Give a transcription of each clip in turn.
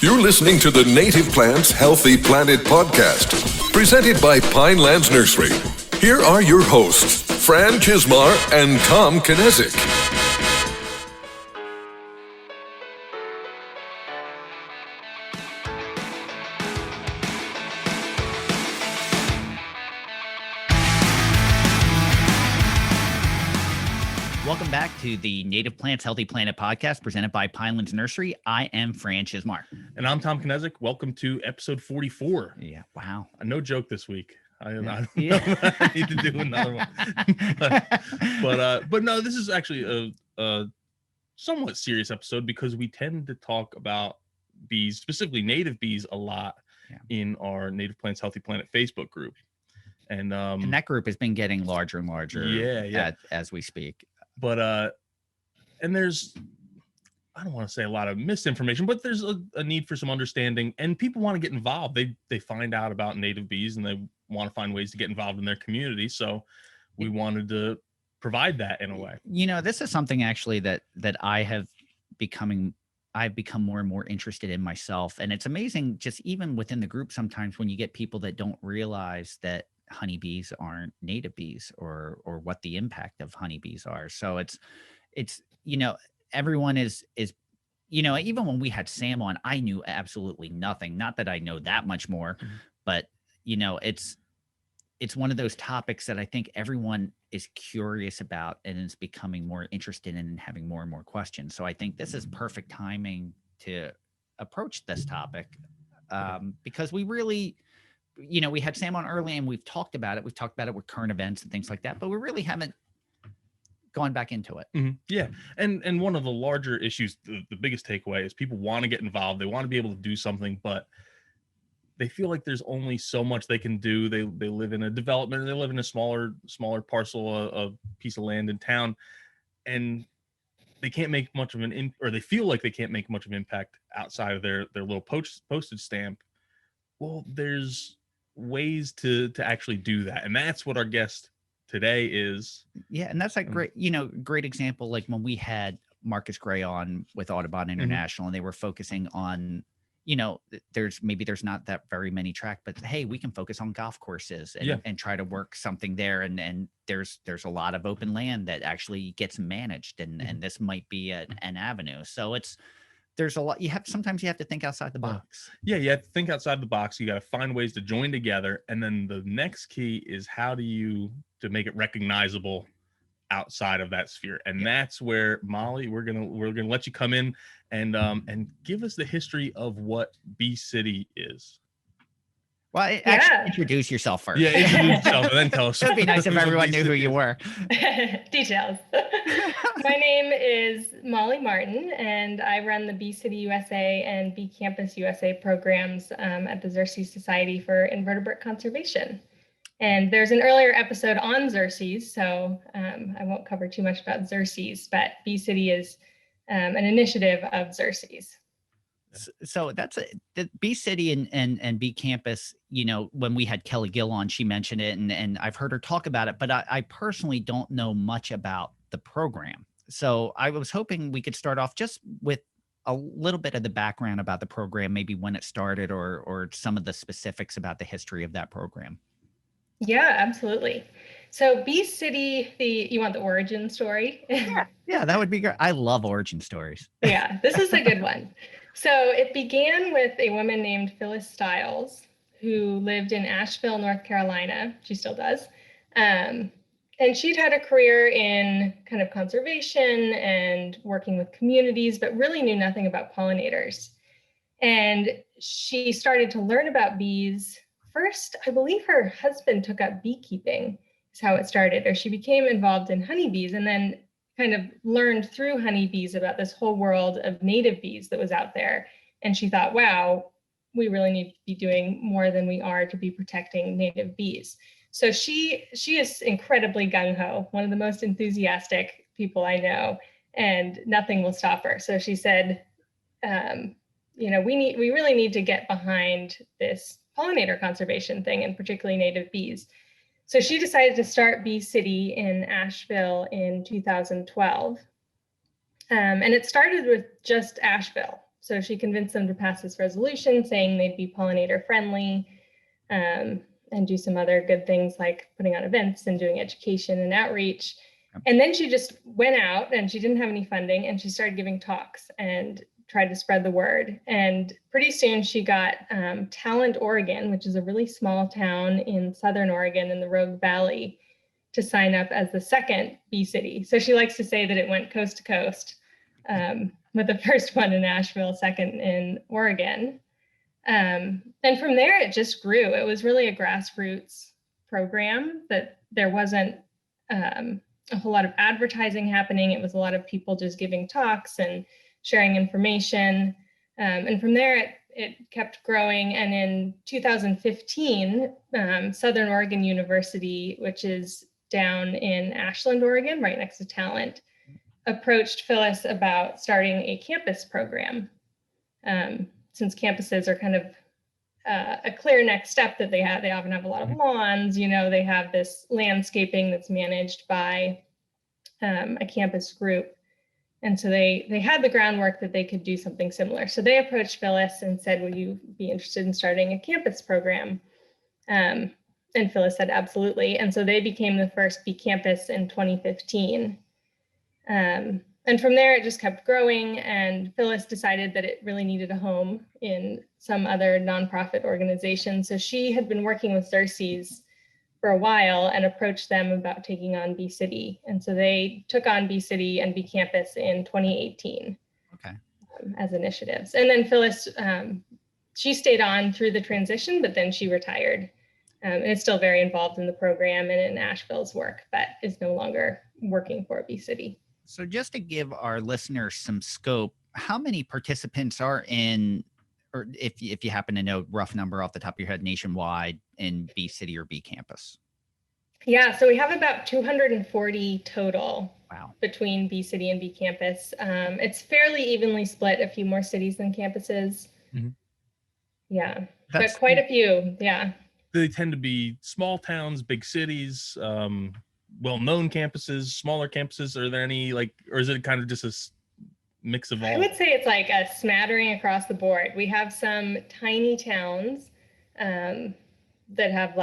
You're listening to the Native Plants Healthy Planet podcast, presented by Pinelands Nursery. Here are your hosts, Fran Chismar and Tom Knezik. Welcome back to the Native Plants Healthy Planet podcast presented by Pinelands Nursery. I am Fran Chismar. And I'm Tom Knezik. Welcome to episode 44. Yeah, wow. No joke this week. I don't know Yeah. if I need to do another one. but no, this is actually a somewhat serious episode because we tend to talk about bees, specifically native bees, a lot in our Native Plants Healthy Planet Facebook group. And that group has been getting larger and larger as we speak. But and there's, I don't want to say a lot of misinformation, but there's a need for some understanding, and people want to get involved. They find out about native bees and they want to find ways to get involved in their community. So we wanted to provide that in a way. You know, this is something actually that I've become more and more interested in myself. And it's amazing just even within the group sometimes when you get people that don't realize that honeybees aren't native bees or what the impact of honeybees are. So it's, you know, everyone is, you know, even when we had Sam on, I knew absolutely nothing. Not that I know that much more, but you know, it's one of those topics that I think everyone is curious about and is becoming more interested in and having more and more questions. So I think this is perfect timing to approach this topic because we really, you know, we had Sam on early and we've talked about it. We've talked about it with current events and things like that, but we really haven't gone back into it. Mm-hmm. Yeah. And one of the larger issues, the biggest takeaway is people want to get involved. They want to be able to do something, but they feel like there's only so much they can do. They live in a development, they live in a smaller parcel, a piece of land in town, and they can't make much of or they feel like they can't make much of an impact outside of their little postage stamp. Well, there's ways to actually do that, and that's what our guest today is. Yeah, and that's like great example, like when we had Marcus Gray on with Audubon International, and they were focusing on, you know, there's not that very many track, but hey, we can focus on golf courses and try to work something there, and there's a lot of open land that actually gets managed, and this might be an avenue. So there's a lot. Sometimes you have to think outside the box. Yeah, you have to think outside the box. You got to find ways to join together, and then the next key is how do you to make it recognizable outside of that sphere. And that's where, Molly, we're gonna let you come in and give us the history of what Bee City is. Well, actually introduce yourself first. Yeah, introduce yourself and then tell us. It would be nice if everyone knew who you were. Details. My name is Molly Martin, and I run the Bee City USA and Bee Campus USA programs at the Xerces Society for Invertebrate Conservation. And there's an earlier episode on Xerces, so I won't cover too much about Xerces, but Bee City is an initiative of Xerces. So that's the Bee City and Bee Campus. You know, when we had Kelly Gill on, she mentioned it, and I've heard her talk about it, but I personally don't know much about the program. So I was hoping we could start off just with a little bit of the background about the program, maybe when it started or some of the specifics about the history of that program. Yeah, absolutely. So Bee City, you want the origin story? Yeah, that would be great. I love origin stories. Yeah, this is a good one. So it began with a woman named Phyllis Stiles, who lived in Asheville, North Carolina. She still does. And she'd had a career in kind of conservation and working with communities, but really knew nothing about pollinators. And she started to learn about bees. First, I believe her husband took up beekeeping, is how it started, or she became involved in honeybees and then kind of learned through honeybees about this whole world of native bees that was out there. And she thought, wow, we really need to be doing more than we are to be protecting native bees. So she is incredibly gung-ho, one of the most enthusiastic people I know, and nothing will stop her. So she said, you know, we really need to get behind this pollinator conservation thing, and particularly native bees. So she decided to start Bee City in Asheville in 2012. And it started with just Asheville. So she convinced them to pass this resolution saying they'd be pollinator friendly, and do some other good things like putting on events and doing education and outreach. And then she just went out, and she didn't have any funding, and she started giving talks and tried to spread the word. And pretty soon she got Talent, Oregon, which is a really small town in Southern Oregon in the Rogue Valley, to sign up as the second bee city. So she likes to say that it went coast to coast, with the first one in Nashville, second in Oregon. And from there, it just grew. It was really a grassroots program, that there wasn't a whole lot of advertising happening. It was a lot of people just giving talks and sharing information. And from there, it kept growing. And in 2015, Southern Oregon University, which is down in Ashland, Oregon, right next to Talent, approached Phyllis about starting a campus program. Since campuses are kind of a clear next step that they often have a lot of lawns, they have this landscaping that's managed by a campus group. And so they had the groundwork that they could do something similar. So they approached Phyllis and said, will you be interested in starting a campus program? And Phyllis said, absolutely. And so they became the first bee campus in 2015. And from there, it just kept growing. And Phyllis decided that it really needed a home in some other nonprofit organization. So she had been working with Xerces for a while and approached them about taking on Bee City. And so they took on Bee City and Bee Campus in 2018. Okay. As initiatives. And then Phyllis, she stayed on through the transition, but then she retired. And is still very involved in the program and in Asheville's work, but is no longer working for Bee City. So just to give our listeners some scope, how many participants are in, or if you happen to know rough number off the top of your head, nationwide in Bee City or Bee Campus? Yeah, so we have about 240 total. Wow. Between Bee City and Bee Campus. It's fairly evenly split, a few more cities than campuses. Mm-hmm. Yeah, but quite a few, yeah. They tend to be small towns, big cities, well-known campuses, smaller campuses. Are there any or is it kind of just a mix of all? I would say it's like a smattering across the board. We have some tiny towns that have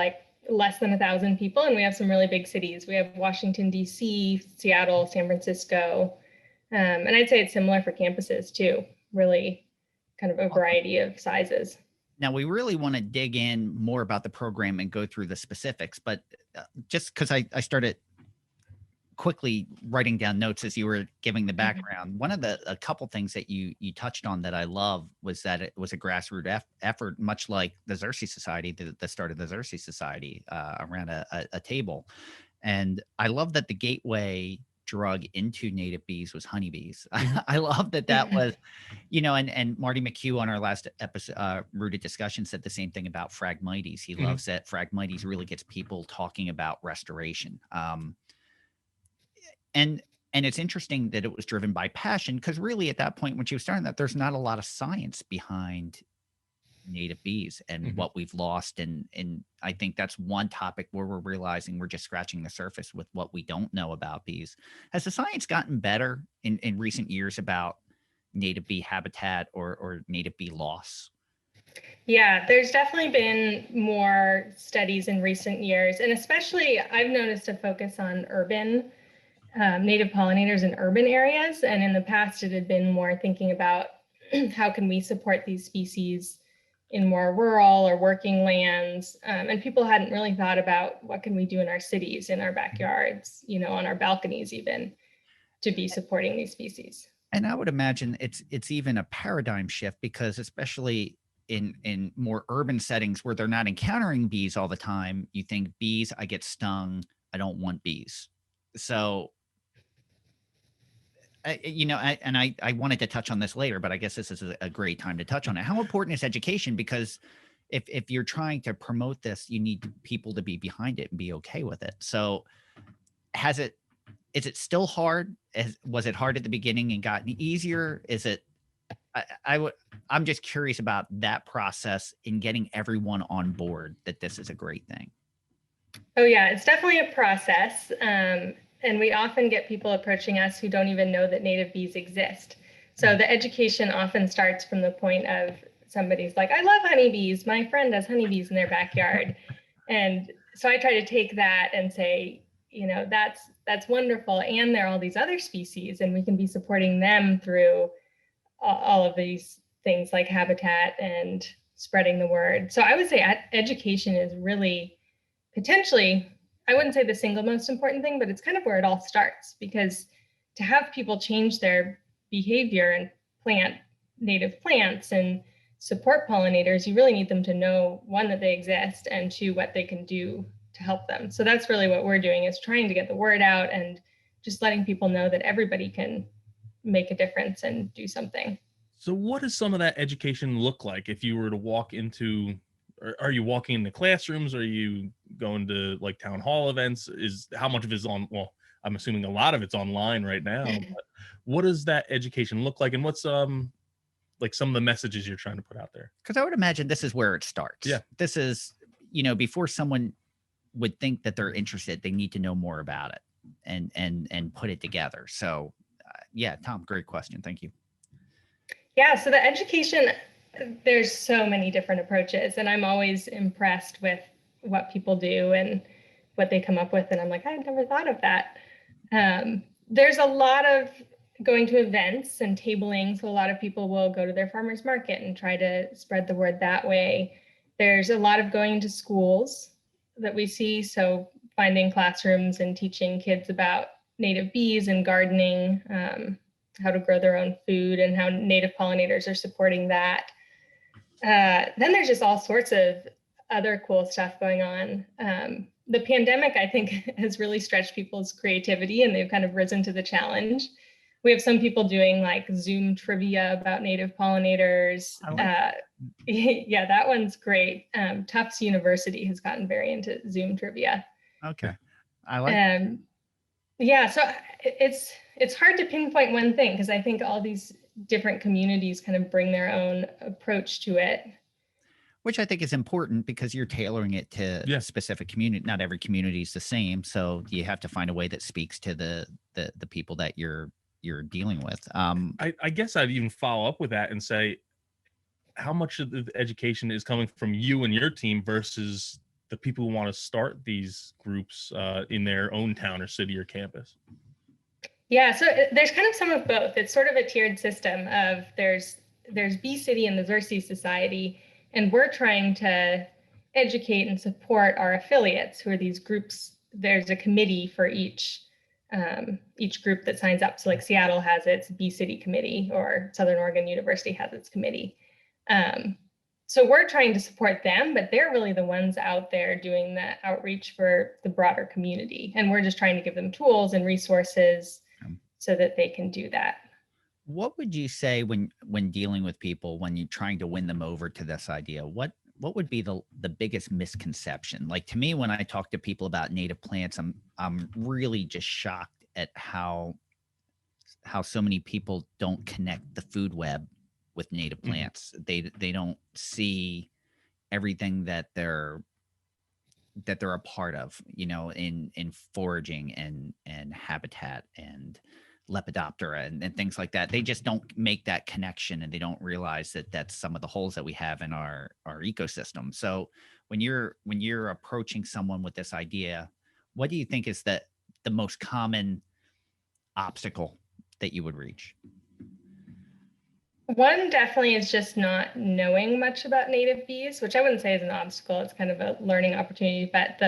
less than 1,000 people, and we have some really big cities. We have Washington, D.C., Seattle, San Francisco, and I'd say it's similar for campuses too, really kind of a variety of sizes. Now, we really want to dig in more about the program and go through the specifics, but just because I started quickly writing down notes as you were giving the background, one of a couple things that you touched on that I love was that it was a grassroots effort, much like the Xerces Society, the start of the Xerces Society, around a table. And I love that the gateway drug into native bees was honeybees. I love that was, and Marty McHugh on our last episode, Rooted Discussion, said the same thing about Phragmites. He loves that Phragmites really gets people talking about restoration. And it's interesting that it was driven by passion, because really at that point when she was starting that, there's not a lot of science behind native bees and what we've lost. And I think that's one topic where we're realizing we're just scratching the surface with what we don't know about bees. Has the science gotten better in recent years about native bee habitat or native bee loss? Yeah, there's definitely been more studies in recent years, and especially I've noticed a focus on urban native pollinators in urban areas. And in the past, it had been more thinking about how can we support these species in more rural or working lands. And people hadn't really thought about what can we do in our cities, in our backyards, on our balconies even, to be supporting these species. And I would imagine it's even a paradigm shift, because especially in more urban settings where they're not encountering bees all the time, you think bees, I get stung, I don't want bees. So I wanted to touch on this later, but I guess this is a great time to touch on it. How important is education? Because if you're trying to promote this, you need people to be behind it and be okay with it. So is it still hard? Was it hard at the beginning and gotten easier? Is it, I'm just curious about that process in getting everyone on board that this is a great thing. Oh yeah, it's definitely a process. And we often get people approaching us who don't even know that native bees exist. So the education often starts from the point of somebody's like, I love honeybees. My friend has honeybees in their backyard. And so I try to take that and say, that's wonderful. And there are all these other species, and we can be supporting them through all of these things like habitat and spreading the word. So I would say education is really potentially, I wouldn't say the single most important thing, but it's kind of where it all starts, because to have people change their behavior and plant native plants and support pollinators, you really need them to know, one, that they exist, and two, what they can do to help them. So that's really what we're doing, is trying to get the word out and just letting people know that everybody can make a difference and do something. So what does some of that education look like if you were to walk into, or are you walking into classrooms? Are you going to like town hall events? How much of it is on, well, I'm assuming a lot of it's online right now, but what does that education look like? And what's like some of the messages you're trying to put out there? Because I would imagine this is where it starts. Yeah. This is, before someone would think that they're interested, they need to know more about it and put it together. So yeah, Tom, great question. Thank you. Yeah, so the education, there's so many different approaches, and I'm always impressed with what people do and what they come up with. And I'm like, I've never thought of that. There's a lot of going to events and tabling. So a lot of people will go to their farmers market and try to spread the word that way. There's a lot of going to schools that we see. So finding classrooms and teaching kids about native bees and gardening, how to grow their own food, and how native pollinators are supporting that. Then there's just all sorts of other cool stuff going on. The pandemic, I think, has really stretched people's creativity, and they've kind of risen to the challenge. We have some people doing like Zoom trivia about native pollinators. Yeah, that one's great. Tufts University has gotten very into Zoom trivia. Okay, I like. Yeah, so it's hard to pinpoint one thing, because I think all these different communities kind of bring their own approach to it. Which I think is important, because you're tailoring it to a specific community. Not every community is the same, so you have to find a way that speaks to the people that you're dealing with. I guess I'd even follow up with that and say, how much of the education is coming from you and your team versus the people who want to start these groups in their own town or city or campus? Yeah, so there's kind of some of both. It's sort of a tiered system of there's Bee City and the Xerces Society, and we're trying to educate and support our affiliates, who are these groups. There's a committee for each group that signs up. So like Seattle has its Bee City committee, or Southern Oregon University has its committee. So we're trying to support them, but they're really the ones out there doing the outreach for the broader community. And we're just trying to give them tools and resources so that they can do that. What would you say when dealing with people, when you're trying to win them over to this idea? What would be the biggest misconception? Like, to me, when I talk to people about native plants, I'm really just shocked at how so many people don't connect the food web with native plants. They don't see everything that they're a part of, in foraging and habitat and Lepidoptera and things like that. They just don't make that connection, and they don't realize that that's some of the holes that we have in our ecosystem. So when you're approaching someone with this idea, what do you think is the most common obstacle that you would reach? One definitely is just not knowing much about native bees, which I wouldn't say is an obstacle. It's kind of a learning opportunity. But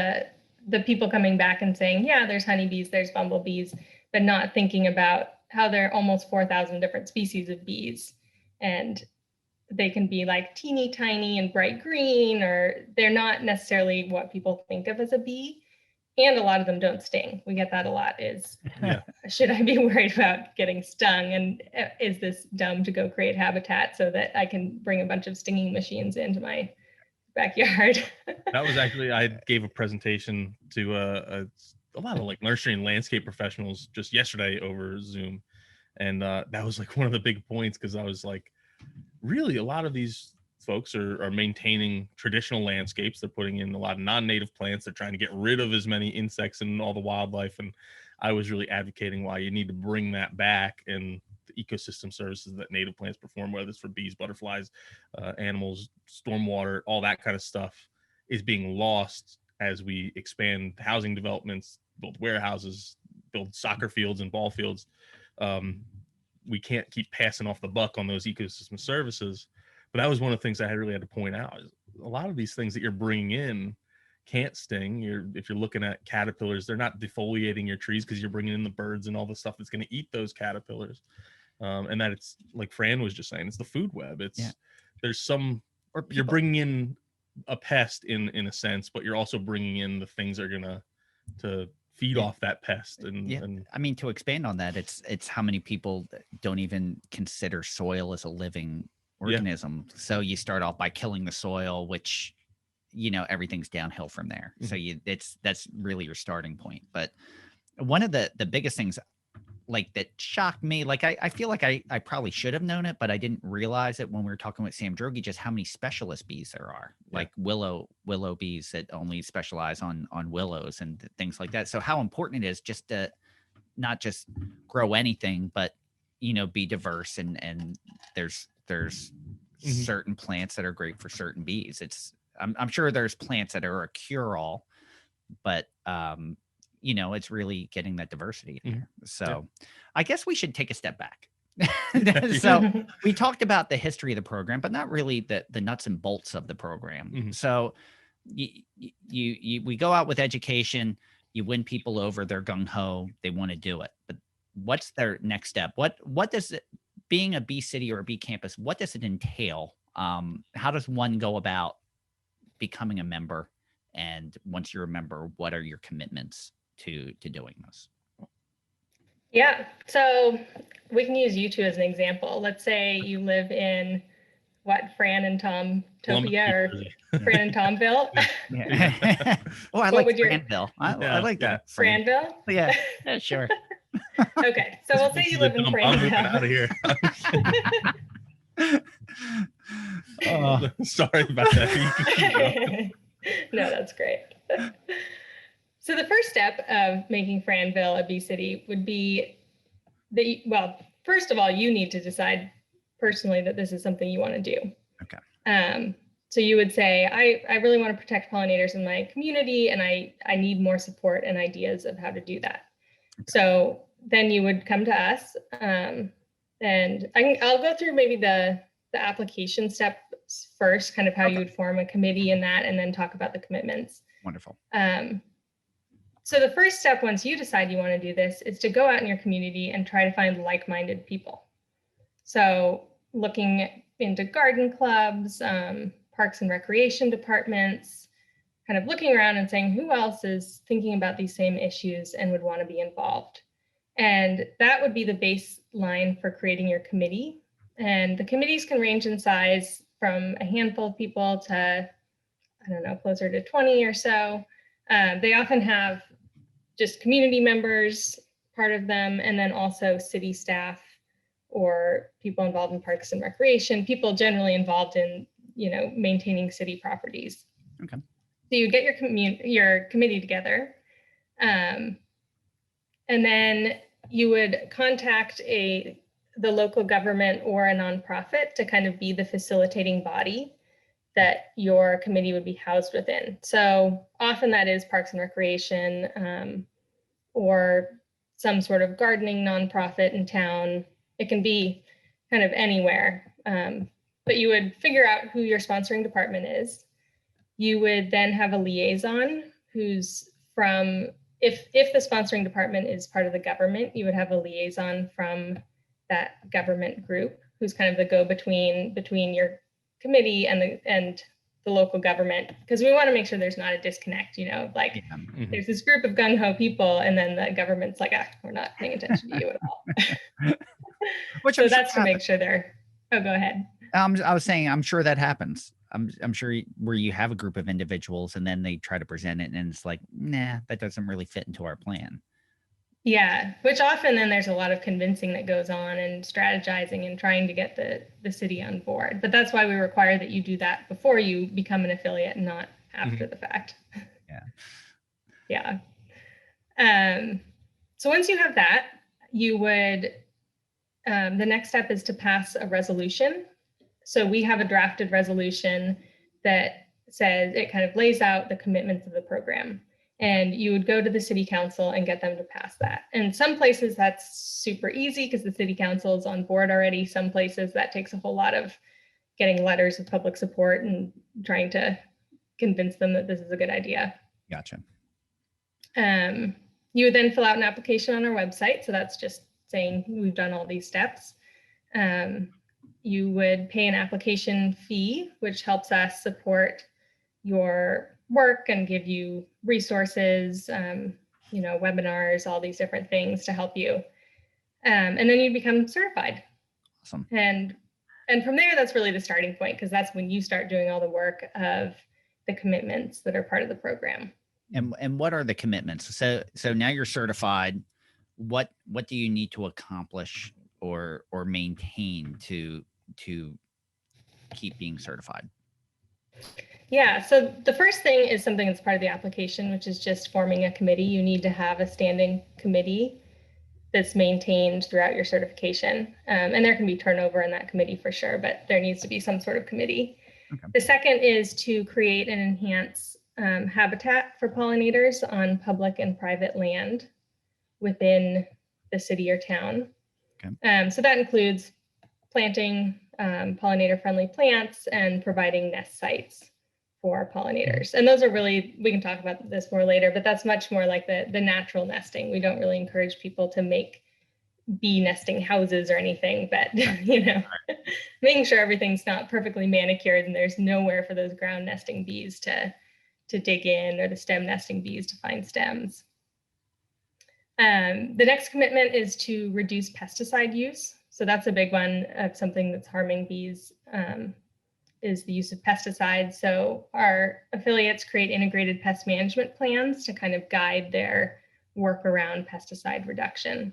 the people coming back and saying, yeah, there's honeybees, there's bumblebees, but not thinking about how there are almost 4,000 different species of bees. And they can be like teeny tiny and bright green, or they're not necessarily what people think of as a bee. And a lot of them don't sting. We get that a lot, is, should I be worried about getting stung? And is this dumb to go create habitat so that I can bring a bunch of stinging machines into my backyard? That was actually, I gave a presentation to a lot of like nursery and landscape professionals just yesterday over Zoom. And that was like one of the big points, because I was like, really, a lot of these folks are maintaining traditional landscapes. They're putting in a lot of non-native plants. They're trying to get rid of as many insects and all the wildlife. And I was really advocating why you need to bring that back. And the ecosystem services that native plants perform, whether it's for bees, butterflies, animals, stormwater, all that kind of stuff, is being lost as we expand housing developments, build warehouses, build soccer fields and ball fields. We can't keep passing off the buck on those ecosystem services. But that was one of the things I really had to point out. Is a lot of these things that you're bringing in can't sting. If you're looking at caterpillars, they're not defoliating your trees because you're bringing in the birds and all the stuff that's going to eat those caterpillars. And that it's like Fran was just saying, it's the food web. There's some, or you're bringing in a pest in a sense, but you're also bringing in the things that are going to feed off that pest. And I mean, to expand on that, it's how many people don't even consider soil as a living organism. So you start off by killing the soil, which, everything's downhill from there. So that's really your starting point. But one of the biggest things like that shocked me, like I feel like I probably should have known it, but I didn't realize it when we were talking with Sam Drogi, just how many specialist bees there are, like willow bees that only specialize on willows and things like that. So how important it is just to not just grow anything, but be diverse, and there's certain plants that are great for certain bees. I'm sure there's plants that are a cure-all, but it's really getting that diversity in there. So I guess we should take a step back. So we talked about the history of the program, but not really the nuts and bolts of the program. So we go out with education, you win people over, they're gung-ho, they want to do it. But what's their next step? What does it, being a bee city or a bee campus, what does it entail? How does one go about becoming a member? And once you're a member, what are your commitments to doing this? Yeah, so we can use you two as an example. Let's say you live in Fran and Tom Topia, or Fran and Tomville. Yeah. Oh, I like Franville. I like that. Franville? Yeah, sure. Okay, so we'll say you live in I'm moving Franville. out of here. Sorry about that. No, that's great. So the first step of making Franville a bee city would be first of all, you need to decide personally that this is something you want to do. Okay. So you would say, I really want to protect pollinators in my community, and I need more support and ideas of how to do that. Okay. So then you would come to us, and I'll go through maybe the application steps first, kind of how you would form a committee in that, and then talk about the commitments. Wonderful. So the first step, once you decide you want to do this, is to go out in your community and try to find like-minded people. So looking into garden clubs, parks and recreation departments, kind of looking around and saying, who else is thinking about these same issues and would want to be involved? And that would be the baseline for creating your committee. And the committees can range in size from a handful of people to, closer to 20 or so. They often have just community members, part of them, and then also city staff or people involved in parks and recreation, people generally involved in, maintaining city properties. Okay. So you get your committee together, and then you would contact the local government or a nonprofit to kind of be the facilitating body that your committee would be housed within. So often that is Parks and Recreation, or some sort of gardening nonprofit in town. It can be kind of anywhere, but you would figure out who your sponsoring department is. You would then have a liaison who's from, if the sponsoring department is part of the government, you would have a liaison from that government group who's kind of the go-between between your committee and the local government, because we want to make sure there's not a disconnect, there's this group of gung-ho people and then the government's like, we're not paying attention to you at all. So that's to make sure they're, go ahead. I was saying, I'm sure that happens. I'm sure where you have a group of individuals and then they try to present it and it's like, nah, that doesn't really fit into our plan. Yeah, which often then there's a lot of convincing that goes on and strategizing and trying to get the city on board. But that's why we require that you do that before you become an affiliate and not after the fact. Yeah. So once you have that, you would the next step is to pass a resolution. So we have a drafted resolution that says, it kind of lays out the commitments of the program. And you would go to the city council and get them to pass that. And some places that's super easy because the city council is on board already. Some places that takes a whole lot of getting letters of public support and trying to convince them that this is a good idea. Gotcha. You would then fill out an application on our website. So that's just saying we've done all these steps. You would pay an application fee, which helps us support your work and give you resources, webinars, all these different things to help you. And then you become certified. Awesome. And from there, that's really the starting point, because that's when you start doing all the work of the commitments that are part of the program. And what are the commitments? So now you're certified. What do you need to accomplish or maintain to keep being certified? Yeah, so the first thing is something that's part of the application, which is just forming a committee. You need to have a standing committee that's maintained throughout your certification. And there can be turnover in that committee for sure, but there needs to be some sort of committee. Okay. The second is to create and enhance habitat for pollinators on public and private land within the city or town. Okay. So that includes planting pollinator-friendly plants and providing nest sites for pollinators. And those are really, we can talk about this more later, but that's much more like the natural nesting. We don't really encourage people to make bee nesting houses or anything, but making sure everything's not perfectly manicured and there's nowhere for those ground nesting bees to dig in, or the stem nesting bees to find stems. The next commitment is to reduce pesticide use. So that's a big one of something that's harming bees, is the use of pesticides. So our affiliates create integrated pest management plans to kind of guide their work around pesticide reduction.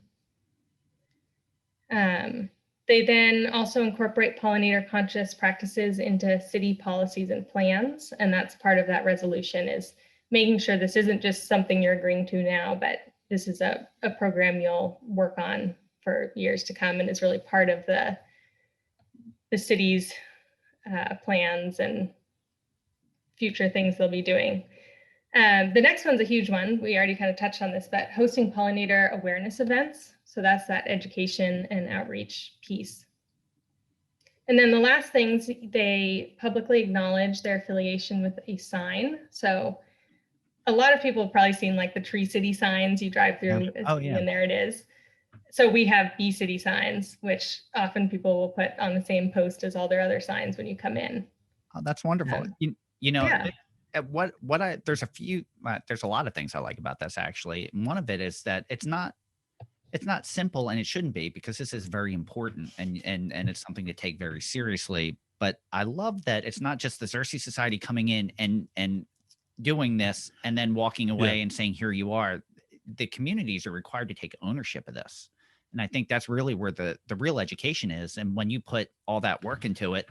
They then also incorporate pollinator conscious practices into city policies and plans. And that's part of that resolution, is making sure this isn't just something you're agreeing to now, but this is a program you'll work on for years to come, and is really part of the city's plans and future things they'll be doing. The next one's a huge one. We already kind of touched on this, but hosting pollinator awareness events. So that's that education and outreach piece. And then the last things, they publicly acknowledge their affiliation with a sign. So a lot of people have probably seen like the Tree City signs you drive through, and there it is. So we have Bee City signs, which often people will put on the same post as all their other signs when you come in. Oh, that's wonderful. There's a lot of things I like about this, actually. And one of it is that it's not simple, and it shouldn't be, because this is very important and it's something to take very seriously. But I love that it's not just the Xerces Society coming in and doing this and then walking away and saying, here you are. The communities are required to take ownership of this. And I think that's really where the real education is. And when you put all that work into it,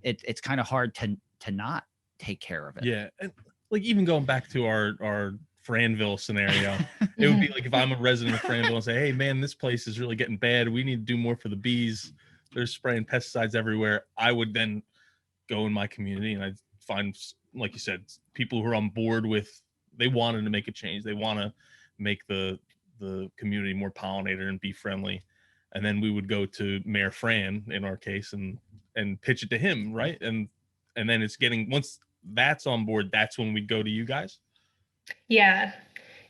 it's kind of hard to not take care of it. Yeah. And like, even going back to our Franville scenario, it would be like if I'm a resident of Franville and say, hey man, this place is really getting bad. We need to do more for the bees. They're spraying pesticides everywhere. I would then go in my community and I'd find, like you said, people who are on board with, they wanted to make a change. They want to make the community more pollinator and bee friendly. And then we would go to Mayor Fran in our case and pitch it to him. Right. And then it's getting, once that's on board, that's when we'd go to you guys. Yeah.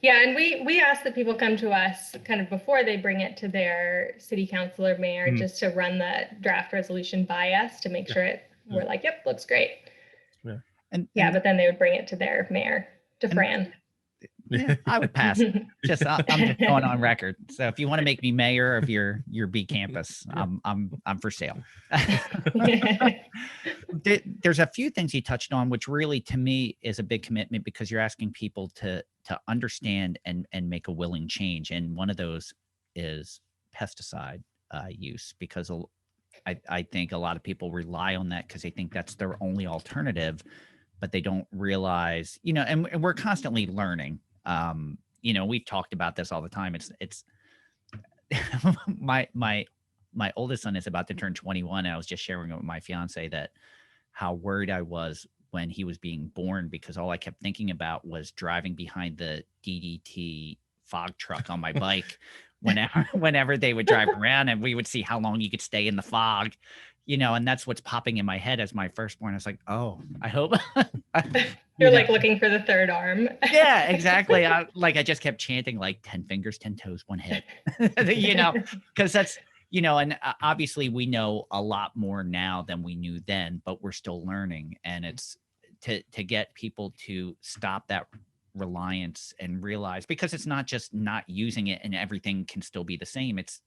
Yeah. And we ask that people come to us kind of before they bring it to their city council or mayor, just to run the draft resolution by us to make sure we're like, yep, looks great. Yeah. But then they would bring it to their mayor, to Fran. Yeah, I would pass. I'm just going on record. So if you want to make me mayor of your bee campus, I'm for sale. There's a few things you touched on, which really to me is a big commitment, because you're asking people to understand and make a willing change. And one of those is pesticide use, because I think a lot of people rely on that because they think that's their only alternative, but they don't realize, and we're constantly learning. We've talked about this all the time. It's my my oldest son is about to turn 21. And I was just sharing with my fiance that how worried I was when he was being born, because all I kept thinking about was driving behind the DDT fog truck on my bike whenever they would drive around, and we would see how long you could stay in the fog, and that's what's popping in my head as my firstborn. I was like, oh, I hope You're like looking for the third arm. Yeah, exactly. I just kept chanting like 10 fingers, 10 toes, one head, because that's, and obviously we know a lot more now than we knew then, but we're still learning. And it's to get people to stop that reliance and realize, because it's not just not using it and everything can still be the same. It's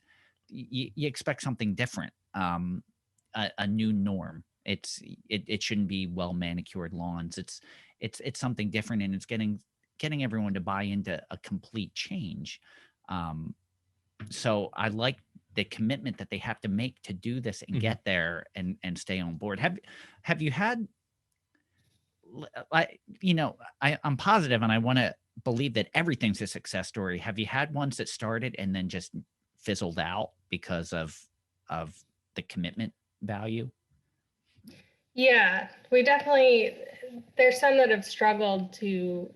you expect something different, a new norm. It shouldn't be well manicured lawns. It's something different, and it's getting everyone to buy into a complete change. So I like the commitment that they have to make to do this and get there and stay on board. Have you had, I'm positive and I want to believe that everything's a success story. Have you had ones that started and then just fizzled out because of the commitment value? Yeah, we definitely, there's some that have struggled to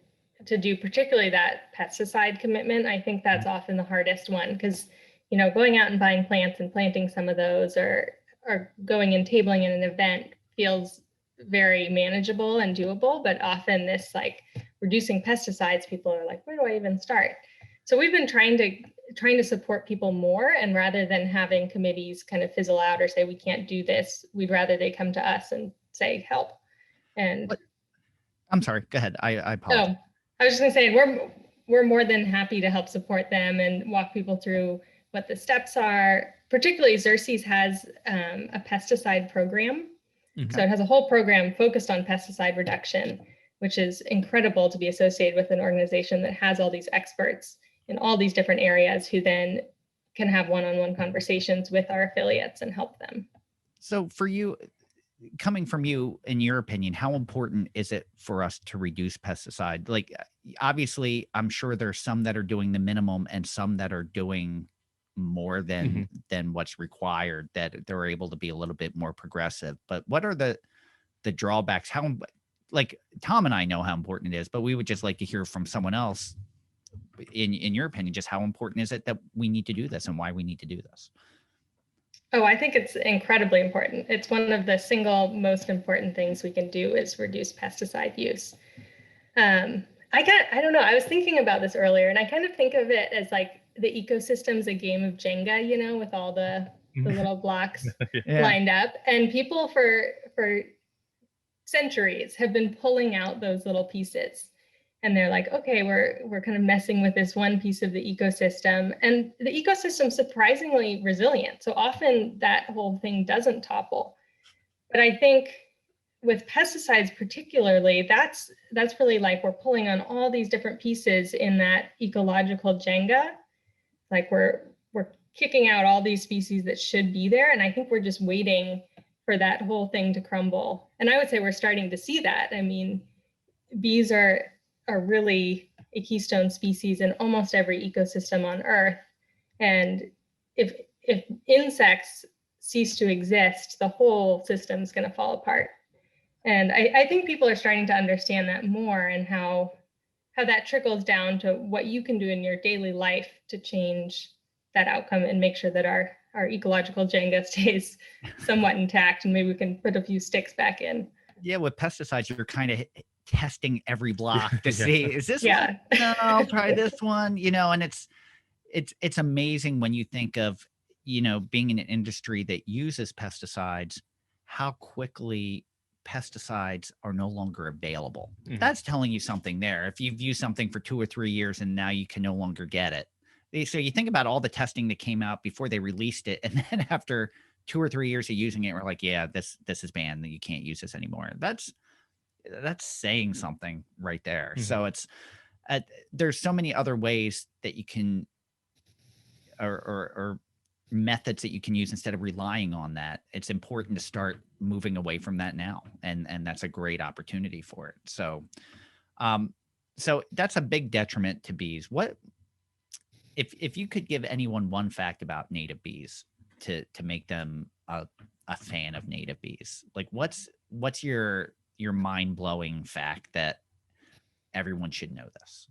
do particularly that pesticide commitment. I think that's often the hardest one, because going out and buying plants and planting some of those, or going and tabling in an event feels very manageable and doable, but often this like reducing pesticides, people are like, where do I even start? So we've been trying to support people more, and rather than having committees kind of fizzle out or say we can't do this, we'd rather they come to us and say help. And I'm sorry, go ahead. I apologize. Oh, I was just gonna say we're more than happy to help support them and walk people through what the steps are. Particularly Xerces has a pesticide program. So it has a whole program focused on pesticide reduction, which is incredible to be associated with an organization that has all these experts in all these different areas who then can have one-on-one conversations with our affiliates and help them. So for you, coming from you, in your opinion, how important is it for us to reduce pesticide? Like, obviously, I'm sure there's some that are doing the minimum and some that are doing more than what's required, that they're able to be a little bit more progressive. But what are the drawbacks? How, like, Tom and I know how important it is, but we would just like to hear from someone else, in your opinion, just how important is it that we need to do this and why we need to do this? Oh, I think it's incredibly important. It's one of the single most important things we can do is reduce pesticide use. I don't know. I was thinking about this earlier, and I kind of think of it as like the ecosystem's a game of Jenga, with all the little blocks lined up. And people for centuries have been pulling out those little pieces. And they're like, okay, we're kind of messing with this one piece of the ecosystem. And the ecosystem's surprisingly resilient. So often that whole thing doesn't topple. But I think with pesticides particularly, that's really like we're pulling on all these different pieces in that ecological Jenga. Like we're kicking out all these species that should be there. And I think we're just waiting for that whole thing to crumble. And I would say we're starting to see that. I mean, bees are really a keystone species in almost every ecosystem on Earth. And if insects cease to exist, the whole system is going to fall apart. And I think people are starting to understand that more, and how that trickles down to what you can do in your daily life to change that outcome and make sure that our ecological Jenga stays somewhat intact, and maybe we can put a few sticks back in. Yeah, with pesticides, you're kind of testing every block to see, is this one? No, I'll try this one, and it's amazing when you think of, being in an industry that uses pesticides, how quickly pesticides are no longer available. That's telling you something there. If you've used something for 2 or 3 years and now you can no longer get it. So you think about all the testing that came out before they released it, and then after 2 or 3 years of using it, we're like, yeah, this is banned, that you can't use this anymore. That's saying something right there. So it's there's so many other ways that you can, or methods that you can use instead of relying on that. It's important to start moving away from that now, and that's a great opportunity for it. So so that's a big detriment to bees. What if you could give anyone one fact about native bees, to make them a fan of native bees? Like what's your mind-blowing fact that everyone should know this?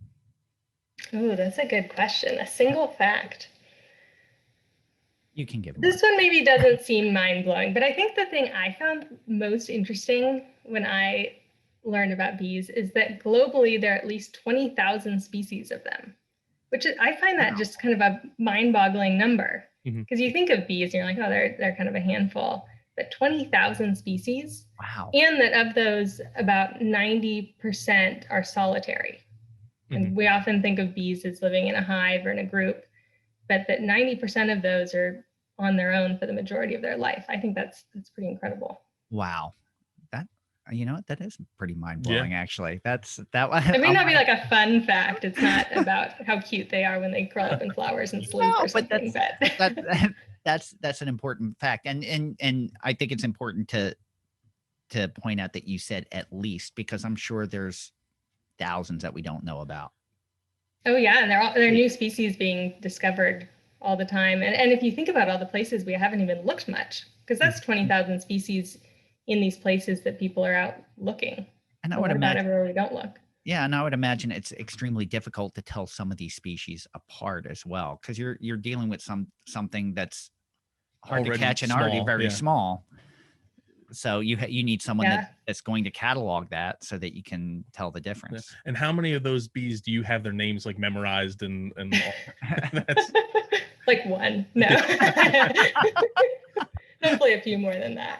Oh, that's a good question. A single fact. You can give This one maybe doesn't seem mind-blowing, but I think the thing I found most interesting when I learned about bees is that globally there are at least 20,000 species of them, which I find that just kind of a mind-boggling number. Because you think of bees and you're like, oh, they're kind of a handful, but 20,000 species. Wow. And that of those, about 90% are solitary. And we often think of bees as living in a hive or in a group, but that 90% of those are on their own for the majority of their life. I think that's pretty incredible. Wow. That, you know what, that is pretty mind-blowing, actually. That it may not be like a fun fact. It's not about how cute they are when they curl up in flowers and sleep or something, but that's an important fact. And I think it's important to point out that you said at least, because I'm sure there's thousands that we don't know about. Oh yeah, and there are new species being discovered all the time. And if you think about all the places we haven't even looked much, because that's 20,000 species in these places that people are out looking. And I would imagine everywhere we don't look. Yeah, and I would imagine it's extremely difficult to tell some of these species apart as well, because you're dealing with something that's hard already to catch and small, already very small. So you need someone that's going to catalog that so that you can tell the difference. Yeah. And how many of those bees do you have their names like memorized and all? That's... like one. No. Hopefully a few more than that.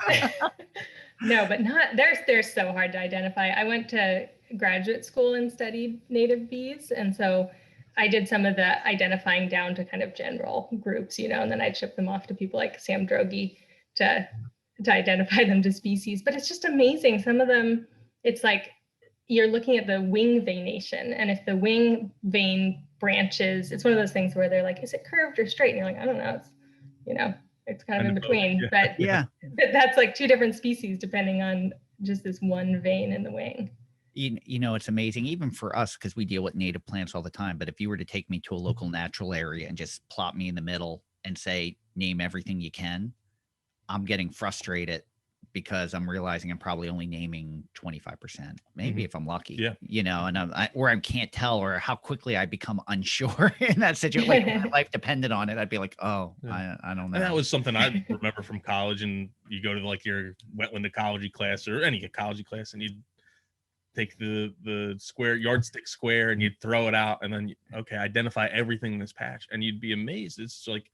No, but not they're so hard to identify. I went to graduate school and studied native bees, and so I did some of the identifying down to kind of general groups, and then I'd ship them off to people like Sam Droege to identify them to species. But it's just amazing. Some of them, it's like you're looking at the wing veination, and if the wing vein branches, it's one of those things where they're like, is it curved or straight? And you're like, I don't know. It's kind of in between, but that's like two different species depending on just this one vein in the wing. It's amazing, even for us, because we deal with native plants all the time. But if you were to take me to a local natural area and just plop me in the middle and say, name everything you can, I'm getting frustrated because I'm realizing I'm probably only naming 25%, maybe if I'm lucky, and I can't tell, or how quickly I become unsure in that situation. Like if my life depended on it, I'd be like, I don't know. And that was something I remember from college, and you go to like your wetland ecology class or any ecology class, and you'd take the square yardstick square and you'd throw it out, and then, identify everything in this patch, and you'd be amazed. It's like,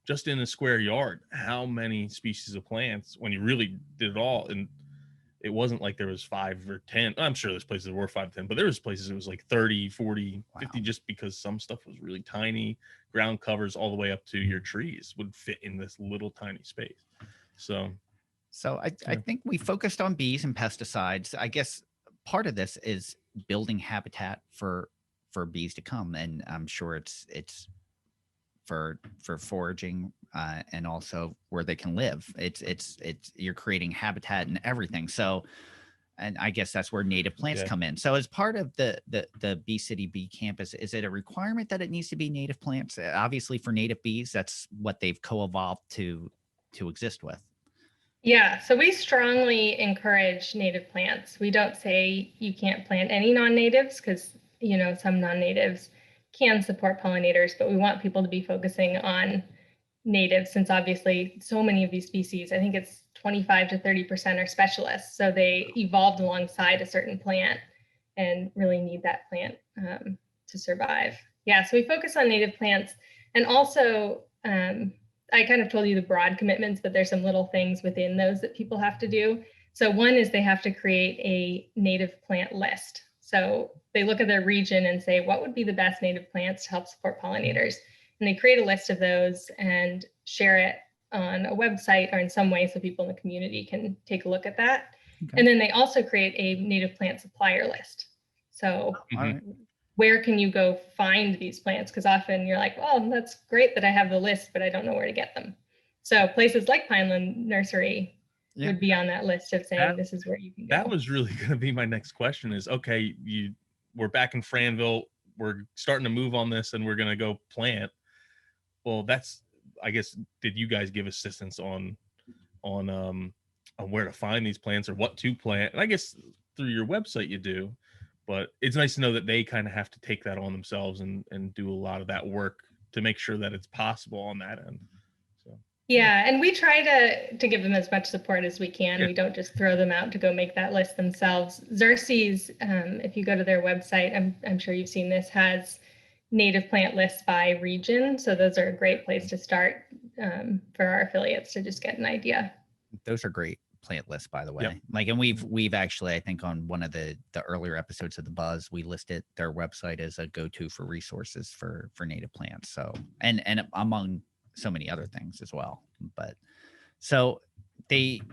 just in a square yard, how many species of plants when you really did it all. And it wasn't like there was 5 or 10. I'm sure there's places that were 5 to 10, but there was places it was like 30, 40, 50, just because some stuff was really tiny. Ground covers all the way up to your trees would fit in this little tiny space. So I think we focused on bees and pesticides. I guess part of this is building habitat for bees to come. And I'm sure it's for foraging and also where they can live. It's you're creating habitat and everything. So, and I guess that's where native plants come in. So as part of the Bee City Bee Campus, is it a requirement that it needs to be native plants? Obviously for native bees, that's what they've co-evolved to exist with. Yeah, so we strongly encourage native plants. We don't say you can't plant any non-natives because, some non-natives can support pollinators, but we want people to be focusing on natives, since obviously so many of these species, I think it's 25 to 30% are specialists. So they evolved alongside a certain plant and really need that plant to survive. Yeah, so we focus on native plants. And also, I kind of told you the broad commitments, but there's some little things within those that people have to do. So one is they have to create a native plant list. So they look at their region and say, what would be the best native plants to help support pollinators? And they create a list of those and share it on a website or in some way so people in the community can take a look at that. Okay. And then they also create a native plant supplier list. So where can you go find these plants? Because often you're like, well, that's great that I have the list, but I don't know where to get them. So places like Pineland Nursery would be on that list of saying this is where you can go. That was really going to be my next question is, we're back in Franville, we're starting to move on this and we're going to go plant. Well, I guess, did you guys give assistance on where to find these plants or what to plant? And I guess through your website you do, but it's nice to know that they kind of have to take that on themselves and do a lot of that work to make sure that it's possible on that end. So yeah, and we try to give them as much support as we can. Sure. We don't just throw them out to go make that list themselves. Xerces, if you go to their website, I'm sure you've seen this, has native plant lists by region. So those are a great place to start for our affiliates to just get an idea. Those are great plant lists, by the way. Yep. Like, and we've actually, I think on one of the earlier episodes of the Buzz, we listed their website as a go-to for resources for native plants. So, and among so many other things as well. But so this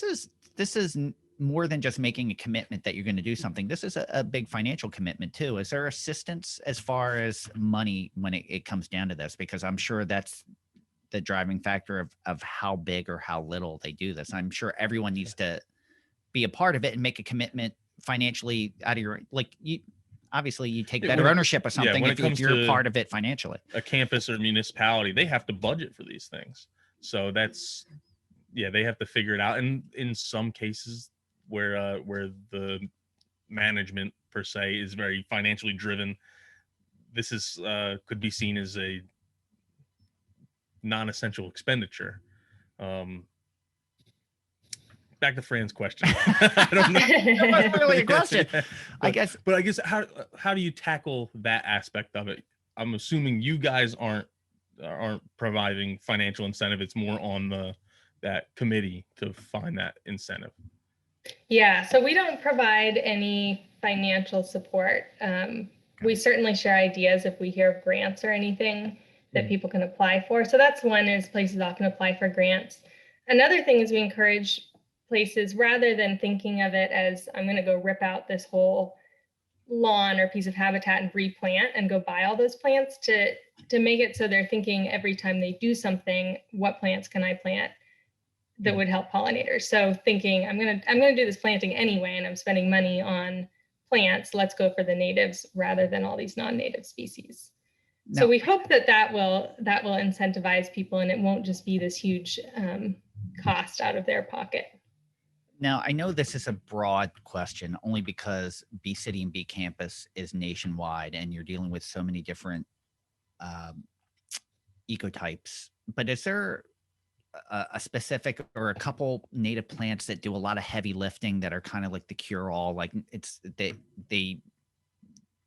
is more than just making a commitment that you're going to do something. This is a big financial commitment too. Is there assistance as far as money when it comes down to this? Because I'm sure that's the driving factor of how big or how little they do this. I'm sure everyone needs to be a part of it and make a commitment financially out of your, like, you obviously you take better ownership of something if you're part of it financially. A campus or municipality, they have to budget for these things. So that's, they have to figure it out. And in some cases where the management per se is very financially driven, this is could be seen as a non-essential expenditure. Back to Fran's question. I don't know. That wasn't really a question. I guess how do you tackle that aspect of it? I'm assuming you guys aren't providing financial incentive. It's more on that committee to find that incentive. Yeah, so we don't provide any financial support. We certainly share ideas if we hear of grants or anything that people can apply for. So that's one, is places often apply for grants. Another thing is we encourage places, rather than thinking of it as I'm going to go rip out this whole lawn or piece of habitat and replant and go buy all those plants, to make it so they're thinking every time they do something, what plants can I plant that would help pollinators? So thinking I'm going to do this planting anyway, and I'm spending money on plants, let's go for the natives rather than all these non-native species. No. So we hope that will incentivize people, and it won't just be this huge cost out of their pocket. Now, I know this is a broad question only because Bee City and Bee Campus is nationwide and you're dealing with so many different ecotypes, but is there a specific or a couple native plants that do a lot of heavy lifting that are kind of like the cure-all? Like they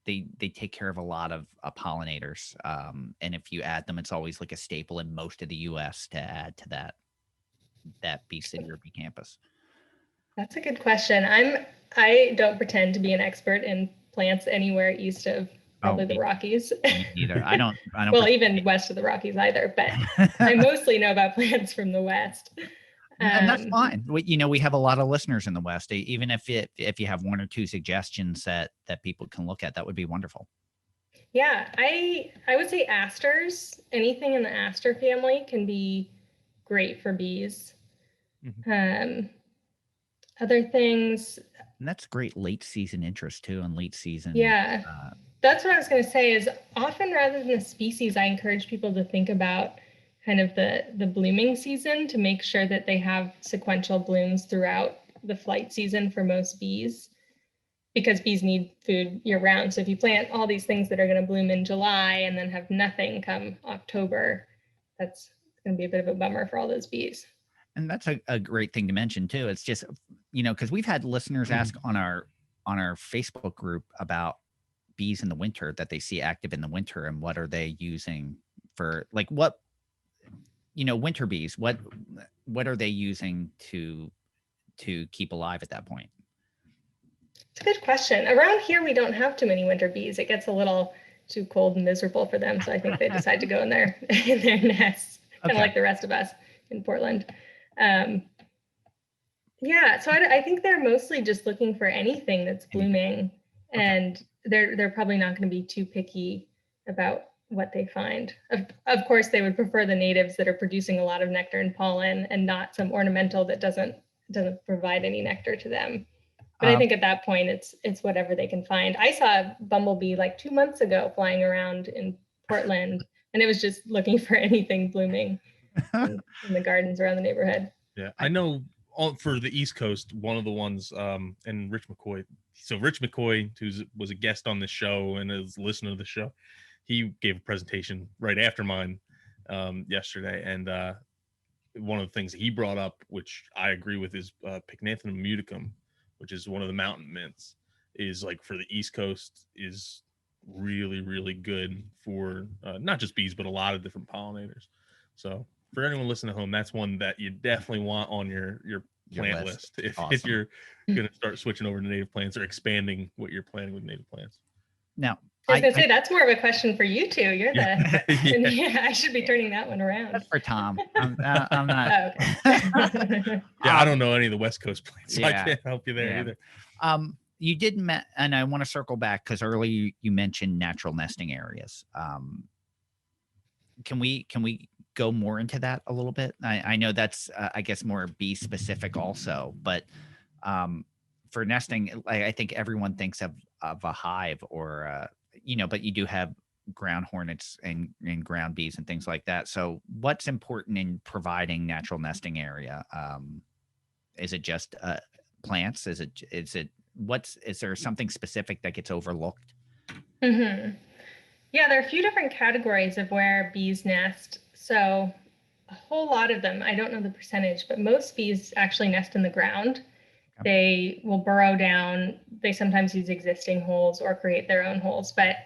take care of a lot of pollinators. And if you add them, it's always like a staple in most of the US to add to that Bee City or Bee Campus. That's a good question. I don't pretend to be an expert in plants anywhere east of probably the Rockies. Either. I don't well, even west of the Rockies either, but I mostly know about plants from the West. And that's fine. We have a lot of listeners in the West. Even if you have one or two suggestions that people can look at, that would be wonderful. Yeah, I would say asters. Anything in the aster family can be great for bees. Mm-hmm. Other things. And that's great late season interest too, and late season. Yeah, that's what I was going to say. Is often rather than the species, I encourage people to think about kind of the blooming season, to make sure that they have sequential blooms throughout the flight season for most bees, because bees need food year round. So if you plant all these things that are going to bloom in July and then have nothing come October, that's going to be a bit of a bummer for all those bees. And that's a great thing to mention too. It's just, because we've had listeners ask on our Facebook group about bees in the winter that they see active in the winter, and what are they using for, like, what, winter bees, what are they using to keep alive at that point? It's a good question. Around here, we don't have too many winter bees. It gets a little too cold and miserable for them. So I think they decide to go in their nests, kind of like the rest of us in Portland. So I think they're mostly just looking for anything that's blooming, and they're probably not going to be too picky about what they find. Of course, they would prefer the natives that are producing a lot of nectar and pollen, and not some ornamental that doesn't provide any nectar to them. But I think at that point, it's whatever they can find. I saw a bumblebee like 2 months ago flying around in Portland And it was just looking for anything blooming in the gardens around the neighborhood. Yeah, I know for the East Coast, one of the ones, and Rich McCoy. So Rich McCoy, was a guest on the show and is a listener to the show, he gave a presentation right after mine yesterday, and one of the things he brought up, which I agree with, is Pycnanthum muticum, which is one of the mountain mints, is like for the East Coast is really, really good for not just bees, but a lot of different pollinators. So for anyone listening at home, that's one that you definitely want on your plant list if you're going to start switching over to native plants or expanding what you're planting with native plants. Now, I was going to say, that's more of a question for you two. You're the, yeah. I should be turning that one around. That's for Tom. I'm not. Oh, okay. I don't know any of the West Coast plants, so I can't help you there either. You did, and I want to circle back because earlier you mentioned natural nesting areas. Can we go more into that a little bit? I know that's I guess more bee specific also, but for nesting, I think everyone thinks of a hive or but you do have ground hornets and ground bees and things like that. So what's important in providing natural nesting area? Is it just plants? Is there something specific that gets overlooked? Mm-hmm. Yeah, there are a few different categories of where bees nest. So a whole lot of them, I don't know the percentage, but most bees actually nest in the ground. Okay. They will burrow down. They sometimes use existing holes or create their own holes. But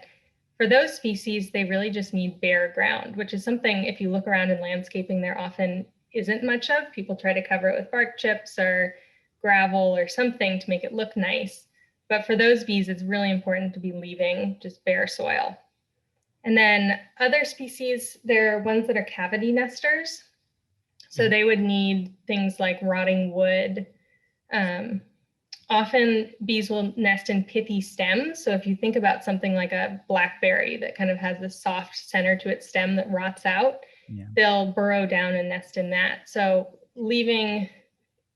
for those species, they really just need bare ground, which is something, if you look around in landscaping, there often isn't much of. People try to cover it with bark chips or gravel or something to make it look nice. But for those bees, it's really important to be leaving just bare soil. And then other species, there are ones that are cavity nesters. So they would need things like rotting wood. Often bees will nest in pithy stems. So if you think about something like a blackberry that kind of has this soft center to its stem that rots out, they'll burrow down and nest in that. So leaving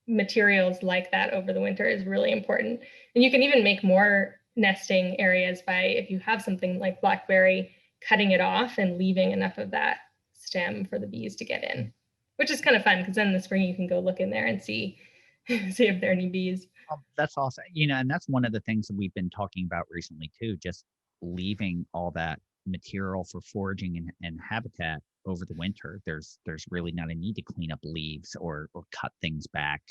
materials like that over the winter is really important. And you can even make more nesting areas by, if you have something like blackberry, cutting it off and leaving enough of that stem for the bees to get in, which is kind of fun because then in the spring you can go look in there and see if there are any bees. That's awesome. And that's one of the things that we've been talking about recently too, just leaving all that material for foraging and habitat over the winter. There's really not a need to clean up leaves or cut things back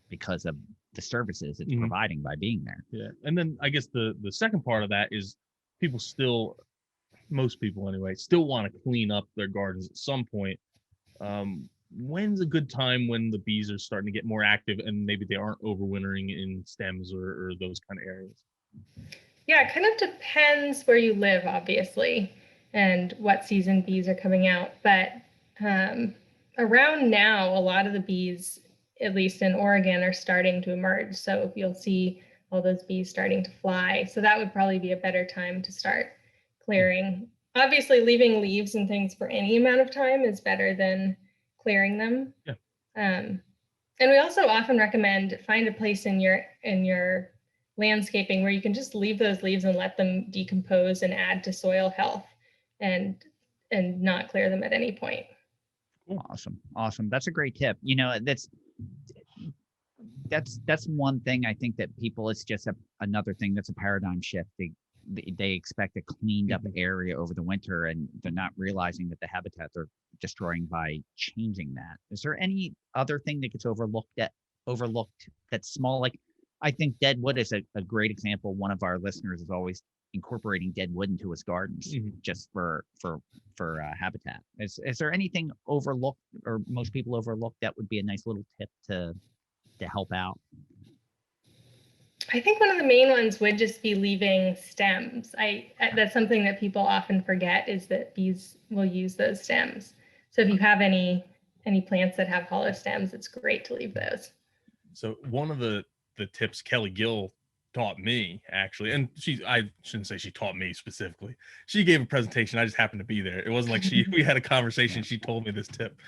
because of the services it's providing by being there. Yeah. And then I guess the second part of that is most people anyway, still want to clean up their gardens at some point. When's a good time when the bees are starting to get more active and maybe they aren't overwintering in stems or those kind of areas? Yeah, it kind of depends where you live, obviously, and what season bees are coming out. But around now, a lot of the bees, at least in Oregon, are starting to emerge. So you'll see all those bees starting to fly. So that would probably be a better time to start clearing. Obviously, leaving leaves and things for any amount of time is better than clearing them. Yeah. And we also often recommend find a place in your landscaping where you can just leave those leaves and let them decompose and add to soil health and not clear them at any point. Awesome. That's a great tip. That's one thing I think that people, it's just another thing that's a paradigm shift. They expect a cleaned up area over the winter and they're not realizing that the habitat they're destroying by changing that. Is there any other thing that gets overlooked that's small? Like, I think dead wood is a great example. One of our listeners is always incorporating dead wood into his gardens just for habitat. Is there anything overlooked or most people overlook that would be a nice little tip to help out? I think one of the main ones would just be leaving stems. That's something that people often forget, is that bees will use those stems. So if you have any plants that have hollow stems, it's great to leave those. So one of the tips Kelly Gill taught me, actually, and I shouldn't say she taught me specifically. She gave a presentation. I just happened to be there. It wasn't like we had a conversation. She told me this tip,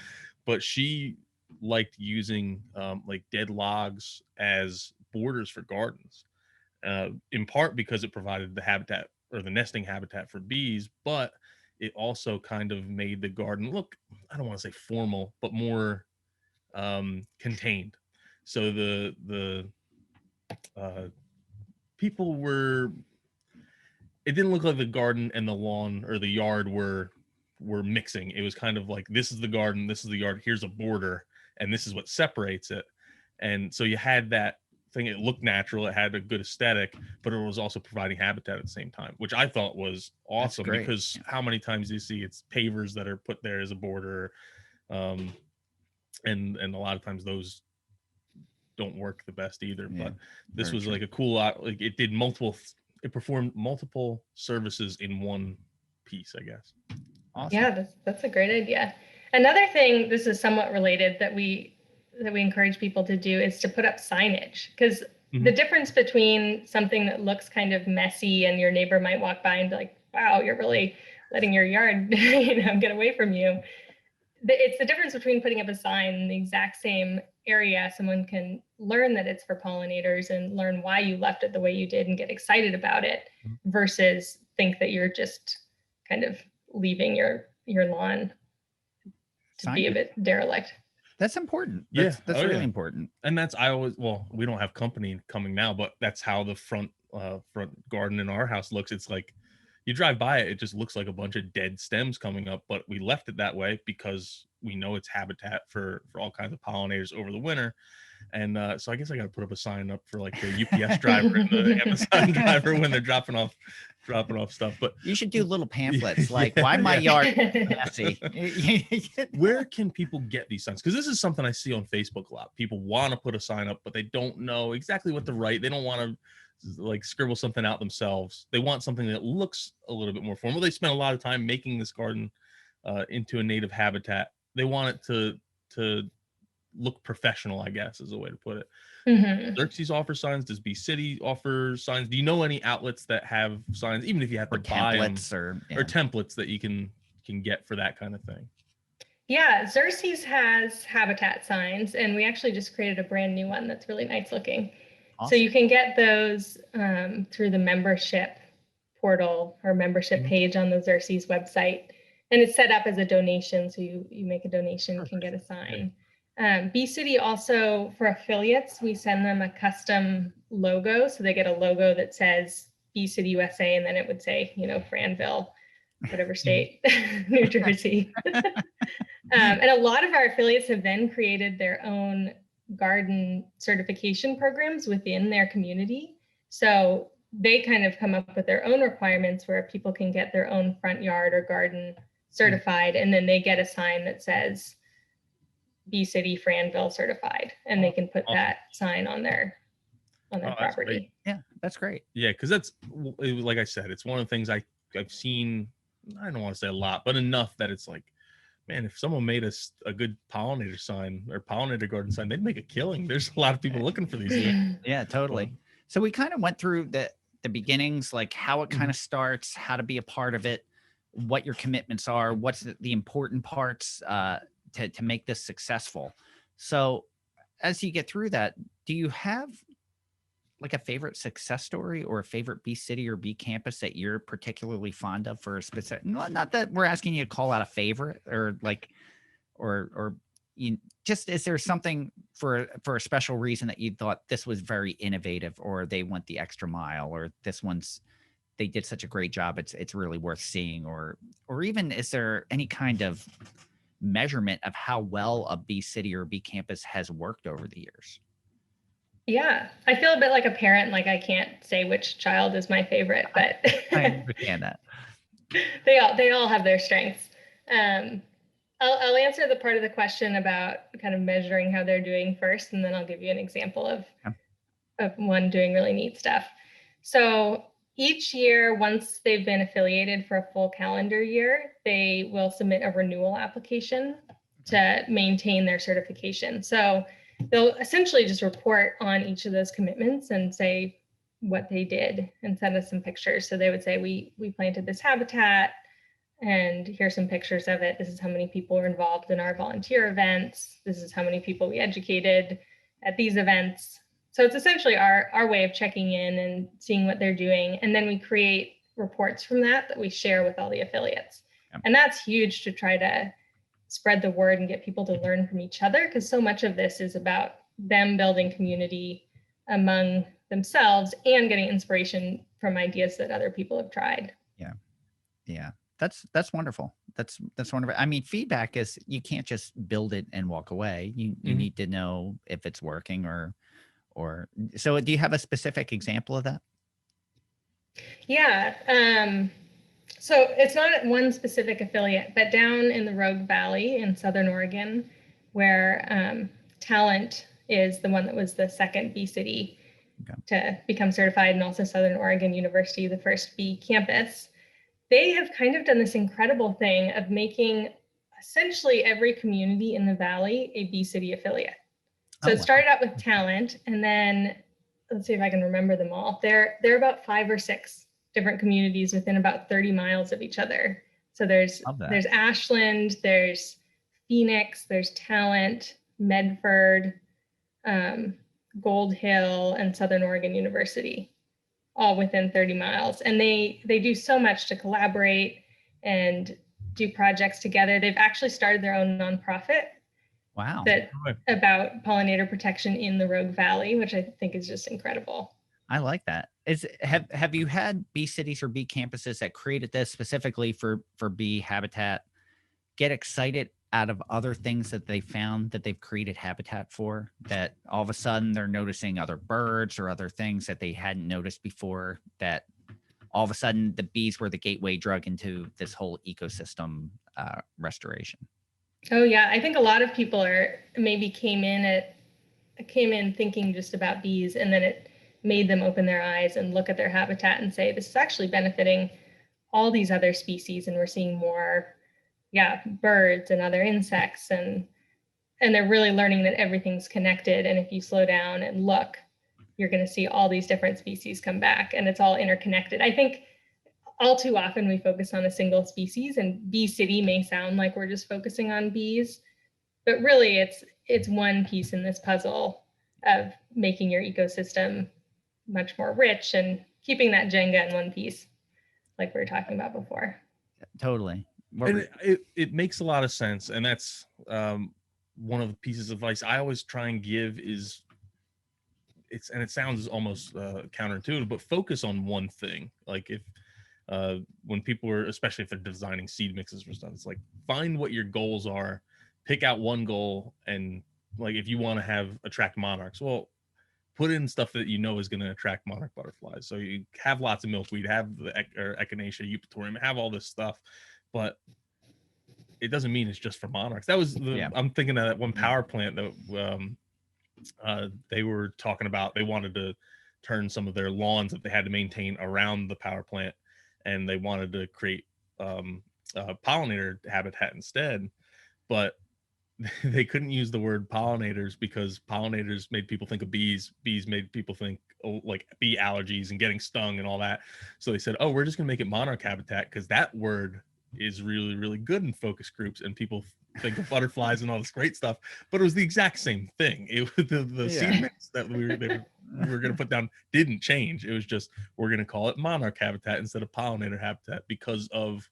but she liked using like dead logs as borders for gardens, in part because it provided the habitat or the nesting habitat for bees, but it also kind of made the garden look, I don't want to say formal, but more contained. So the people were, it didn't look like the garden and the lawn or the yard were mixing. It was kind of like, this is the garden, this is the yard, here's a border, and this is what separates it. And so you had that thing, it looked natural, it had a good aesthetic, but it was also providing habitat at the same time, which I thought was awesome, because how many times do you see it's pavers that are put there as a border, and a lot of times those don't work the best either. But this was like a cool lot, like it did it performed multiple services in one piece, I guess. Awesome. Yeah, that's a great idea. Another thing, this is somewhat related, that we encourage people to do is to put up signage, because the difference between something that looks kind of messy and your neighbor might walk by and be like, wow, you're really letting your yard get away from you. It's the difference between putting up a sign in the exact same area. Someone can learn that it's for pollinators and learn why you left it the way you did and get excited about it, versus think that you're just kind of leaving your lawn to be a bit derelict. That's important. That's really important. And that's, I always, well, we don't have company coming now, but that's how the front garden in our house looks. It's like, you drive by it, it just looks like a bunch of dead stems coming up, but we left it that way because we know it's habitat for all kinds of pollinators over the winter. And so I guess I got to put up a sign up for like the UPS driver and the Amazon driver when they're dropping off stuff. But you should do little pamphlets like, why my yard messy? Where can people get these signs? Because this is something I see on Facebook a lot. People want to put a sign up, but they don't know exactly what to write. They don't want to like scribble something out themselves. They want something that looks a little bit more formal. They spent a lot of time making this garden into a native habitat. They want it to look professional, I guess is a way to put it. Xerces offers signs. Does Bee City offer signs? Do you know any outlets that have signs, even if you have to buy templates them, or templates that you can get for that kind of thing? Yeah, Xerces has habitat signs, and we actually just created a brand new one that's really nice looking. Awesome. So you can get those through the membership portal or membership page on the Xerces website, and it's set up as a donation. So you make a donation, can get a sign. Bee City also, for affiliates, we send them a custom logo. So they get a logo that says Bee City USA, and then it would say, Franville, whatever state, New Jersey. And a lot of our affiliates have then created their own garden certification programs within their community. So they kind of come up with their own requirements where people can get their own front yard or garden certified, and then they get a sign that says Bee City Franville certified, and they can put that sign on their property. Yeah, that's great. Yeah, because that's, like I said, it's one of the things I've seen, I don't want to say a lot, but enough that it's like, man, if someone made us a good pollinator sign or pollinator garden sign, they'd make a killing. There's a lot of people looking for these. Yeah, totally. So we kind of went through the beginnings, like how it kind of starts, how to be a part of it, what your commitments are, what's the important parts to make this successful. So as you get through that, do you have like a favorite success story or a favorite Bee City or Bee Campus that you're particularly fond of for a specific, not that we're asking you to call out a favorite or like, or you just, is there something for a special reason that you thought this was very innovative, or they went the extra mile, or they did such a great job, it's really worth seeing, or even is there any kind of measurement of how well a Bee City or Bee Campus has worked over the years? Yeah, I feel a bit like a parent, like I can't say which child is my favorite, but I understand that. They all have their strengths. I'll answer the part of the question about kind of measuring how they're doing first, and then I'll give you an example of one doing really neat stuff. So each year, once they've been affiliated for a full calendar year, they will submit a renewal application to maintain their certification. So they'll essentially just report on each of those commitments and say what they did and send us some pictures. So they would say, we planted this habitat, and here's some pictures of it. This is how many people were involved in our volunteer events. This is how many people we educated at these events. So it's essentially our way of checking in and seeing what they're doing. And then we create reports from that we share with all the affiliates. Yeah. And that's huge to try to spread the word and get people to learn from each other, because so much of this is about them building community among themselves and getting inspiration from ideas that other people have tried. Yeah. Yeah. That's wonderful. That's wonderful. I mean, feedback is, you can't just build it and walk away. You need to know if it's working or so. Do you have a specific example of that? Yeah. So it's not one specific affiliate, but down in the Rogue Valley in Southern Oregon, where Talent is the one that was the second bee city to become certified, and also Southern Oregon University, the first bee campus. They have kind of done this incredible thing of making essentially every community in the valley a bee city affiliate. So it started out with Talent, and then let's see if I can remember them all. They're about 5 or 6 different communities within about 30 miles of each other. So there's Ashland, there's Phoenix, there's Talent, Medford, Gold Hill, and Southern Oregon University, all within 30 miles. And they do so much to collaborate and do projects together. They've actually started their own nonprofit about pollinator protection in the Rogue Valley, which I think is just incredible. I like that. Have you had bee cities or bee campuses that created this specifically for bee habitat get excited out of other things that they found that they've created habitat for, that all of a sudden they're noticing other birds or other things that they hadn't noticed before, that all of a sudden the bees were the gateway drug into this whole ecosystem restoration? Oh yeah, I think a lot of people came in thinking just about bees, and then it made them open their eyes and look at their habitat and say, this is actually benefiting all these other species, and we're seeing more birds and other insects, and they're really learning that everything's connected. And if you slow down and look, you're going to see all these different species come back, and it's all interconnected. I think all too often we focus on a single species, and bee city may sound like we're just focusing on bees, but really it's one piece in this puzzle of making your ecosystem much more rich and keeping that Jenga in one piece, like we were talking about before. Totally. And it makes a lot of sense. And that's one of the pieces of advice I always try and give is, it sounds almost counterintuitive, but focus on one thing. Like if when people are, especially if they're designing seed mixes for stuff, it's like, find what your goals are, pick out one goal, and like if you want to attract monarchs, well, put in stuff that you know is going to attract monarch butterflies. So you have lots of milkweed, have the Echinacea eupatorium, have all this stuff, but it doesn't mean it's just for monarchs. That was I'm thinking of that one power plant that they were talking about. They wanted to turn some of their lawns that they had to maintain around the power plant, and they wanted to create pollinator habitat instead, but they couldn't use the word pollinators because pollinators made people think of bees. Bees made people think like bee allergies and getting stung and all that. So they said, oh, we're just gonna make it monarch habitat because that word is really, really good in focus groups, and people think of butterflies and all this great stuff, but it was the exact same thing. It was the seed mix that we were going to put down didn't change. It was just, we're going to call it monarch habitat instead of pollinator habitat because of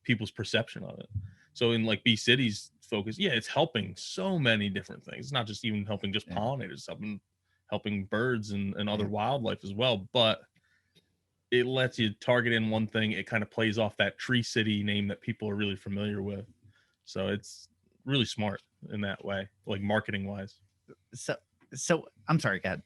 people's perception of it. So in like bee cities focus, it's helping so many different things. It's not just even helping just pollinators, helping birds and other wildlife as well, but it lets you target in one thing. It kind of plays off that tree city name that people are really familiar with. So it's really smart in that way, like marketing wise. So I'm sorry, go ahead.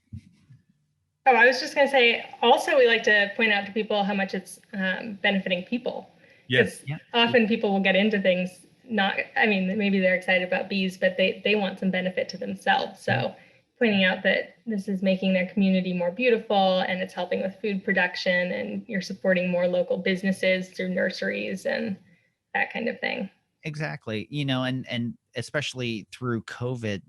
Oh, I was just going to say, also, we like to point out to people how much it's benefiting people. Yes. Often people will get into things, maybe they're excited about bees, but they want some benefit to themselves. So pointing out that this is making their community more beautiful, and it's helping with food production, and you're supporting more local businesses through nurseries and that kind of thing. Exactly. And especially through COVID,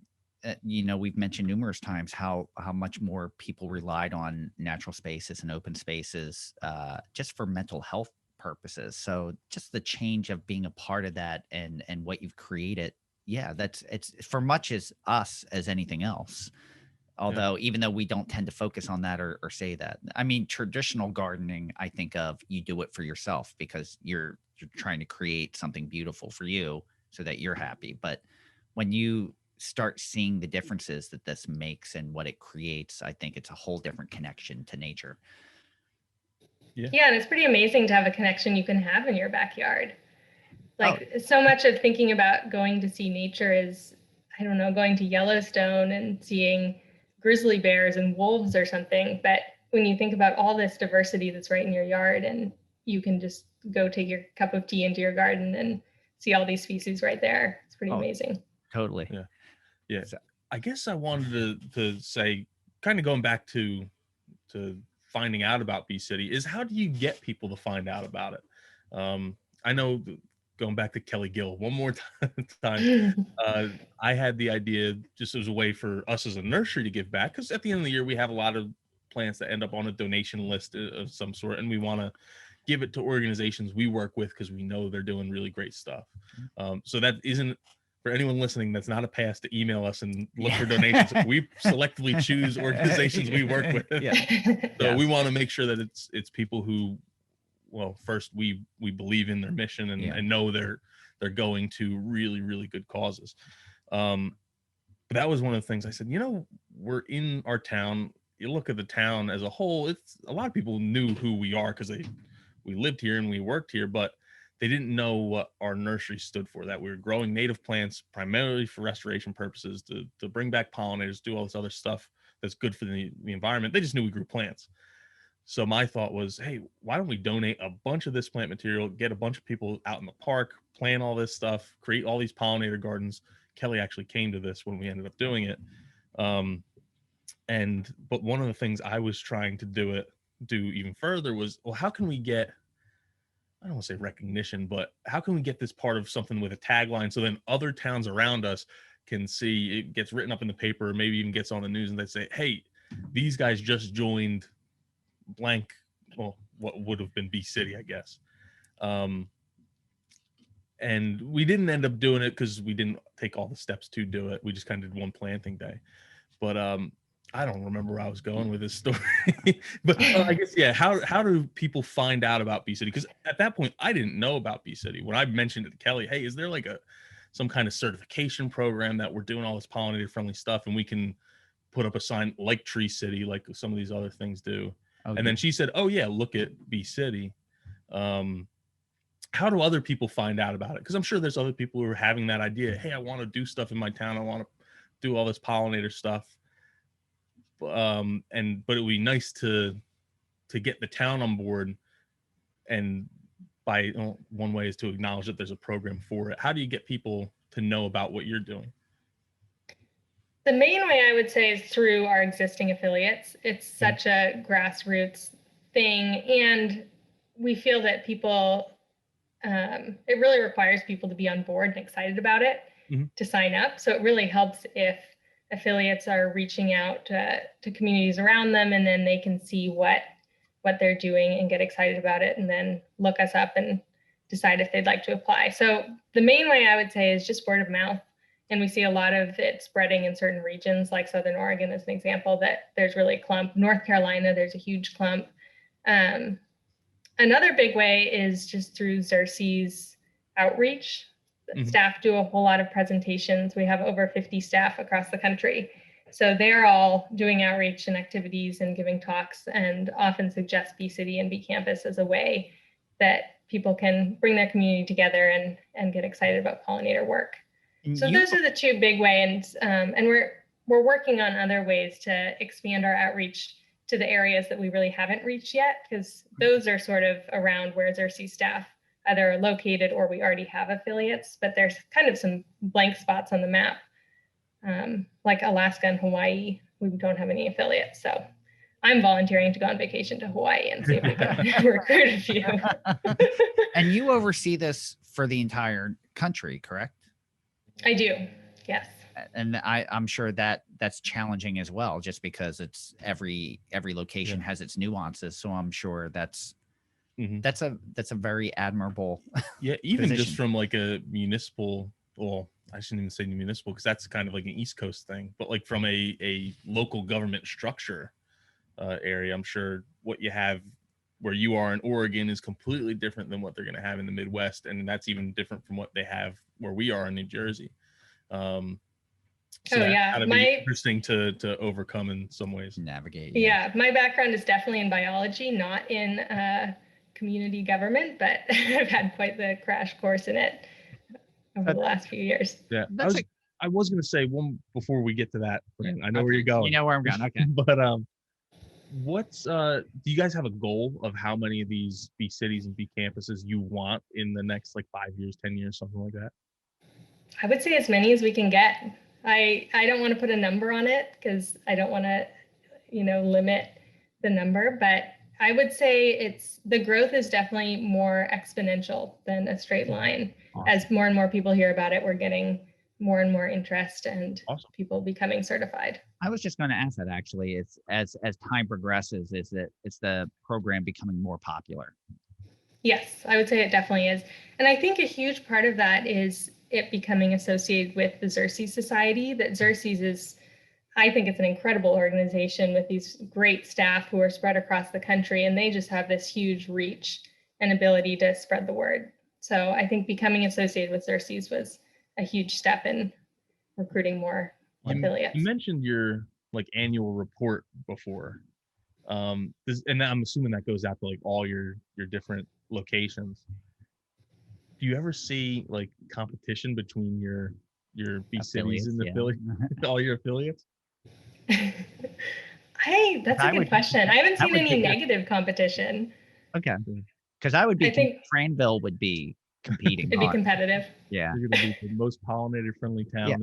we've mentioned numerous times how much more people relied on natural spaces and open spaces just for mental health purposes. So just the change of being a part of that and what you've created, it's for much as us as anything else. Although, even though we don't tend to focus on that or say that, I mean, traditional gardening, I think of, you do it for yourself because you're you're trying to create something beautiful for you so that you're happy. But when you start seeing the differences that this makes and what it creates, I think it's a whole different connection to nature. Yeah, and it's pretty amazing to have a connection you can have in your backyard. Like so much of thinking about going to see nature is, I don't know, going to Yellowstone and seeing grizzly bears and wolves or something. But when you think about all this diversity that's right in your yard, and you can just go take your cup of tea into your garden and see all these species right there, it's pretty amazing. Totally. Yeah. So, I guess I wanted to say, kind of going back to finding out about Bee City, is how do you get people to find out about it? I know, going back to Kelly Gill one more time, I had the idea just as a way for us as a nursery to give back, because at the end of the year we have a lot of plants that end up on a donation list of some sort, and we want to give it to organizations we work with because we know they're doing really great stuff. So that isn't, for anyone listening, that's not a pass to email us and look for donations. We selectively choose organizations we work with. So we want to make sure that it's people who, well, first we believe in their mission and know they're going to really, really good causes. But that was one of the things I said, we're in our town. You look at the town as a whole, it's a lot of people knew who we are because we lived here and we worked here, but they didn't know what our nursery stood for, that we were growing native plants primarily for restoration purposes, to bring back pollinators, do all this other stuff that's good for the environment. They just knew we grew plants. So my thought was, hey, why don't we donate a bunch of this plant material, get a bunch of people out in the park, plant all this stuff, create all these pollinator gardens. Kelly actually came to this when we ended up doing it. But one of the things I was trying to do even further was, well, how can we get, I don't want to say recognition, but how can we get this part of something with a tagline so then other towns around us can see it, gets written up in the paper, maybe even gets on the news, and they say, hey, these guys just joined blank, well, what would have been Bee City, I guess. And we didn't end up doing it because we didn't take all the steps to do it. We just kind of did one planting day. But I don't remember where I was going with this story. But I guess, how do people find out about Bee City? Because at that point, I didn't know about Bee City. When I mentioned it to Kelly, hey, is there like some kind of certification program that we're doing all this pollinator friendly stuff and we can put up a sign like Tree City, like some of these other things do? Okay. And then she said, oh yeah, look at Bee City. How do other people find out about it? Because I'm sure there's other people who are having that idea. Hey, I want to do stuff in my town. I want to do all this pollinator stuff. But it would be nice to get the town on board, and one way is to acknowledge that there's a program for it. How do you get people to know about what you're doing? The main way I would say is through our existing affiliates. It's such a grassroots thing, and we feel that people, it really requires people to be on board and excited about it to sign up. So it really helps if affiliates are reaching out to communities around them, and then they can see what they're doing and get excited about it, and then look us up and decide if they'd like to apply. So the main way I would say is just word of mouth. And we see a lot of it spreading in certain regions, like Southern Oregon as an example, that there's really a clump. North Carolina, there's a huge clump. Another big way is just through Xerces outreach. Staff do a whole lot of presentations. We have over 50 staff across the country. So they're all doing outreach and activities and giving talks, and often suggest Bee City and Bee Campus as a way that people can bring their community together and get excited about pollinator work. So those are the two big ways, and we're working on other ways to expand our outreach to the areas that we really haven't reached yet, because those are sort of around where Xerces staff either are located or we already have affiliates, but there's kind of some blank spots on the map, like Alaska and Hawaii. We don't have any affiliates, so I'm volunteering to go on vacation to Hawaii and see if we can recruit a few. And you oversee this for the entire country, correct? I do, yes. And I'm sure that's challenging as well, just because it's every location has its nuances. So I'm sure that's a very admirable even position. just from like a municipal, well, I shouldn't even say municipal because that's kind of like an East Coast thing, but like from a local government structure area, I'm sure what you have where you are in Oregon is completely different than what they're going to have in the Midwest, and that's even different from what they have where we are in New Jersey. So that's gotta be interesting to overcome in some ways. Navigate. Yeah, my background is definitely in biology, not in community government, but I've had quite the crash course in it over the last few years. Yeah, I was going to say one before we get to that. I know where you're going. You know where I'm going. Okay. But what's do you guys have a goal of how many of these bee cities and bee campuses you want in the next like 5 years, 10 years, something like that? I would say as many as we can get. I don't want to put a number on it because I don't want to, limit the number, but I would say the growth is definitely more exponential than a straight line. Awesome. As more and more people hear about it, we're getting more and more interest and people becoming certified. I was just going to ask that actually. It's as time progresses, is the program becoming more popular? Yes, I would say it definitely is. And I think a huge part of that is it becoming associated with the Xerces Society. That Xerces is, I think it's an incredible organization with these great staff who are spread across the country, and they just have this huge reach and ability to spread the word. So I think becoming associated with Xerces was a huge step in recruiting more affiliates. You mentioned your like annual report before. And I'm assuming that goes out to like all your different locations. Do you ever see like competition between your bee cities and all your affiliates? That's a good question. I haven't seen any negative competition. Okay. Because I think Franville would be competing. It'd be competitive. Yeah. You're going to be the most pollinator friendly town. Yeah.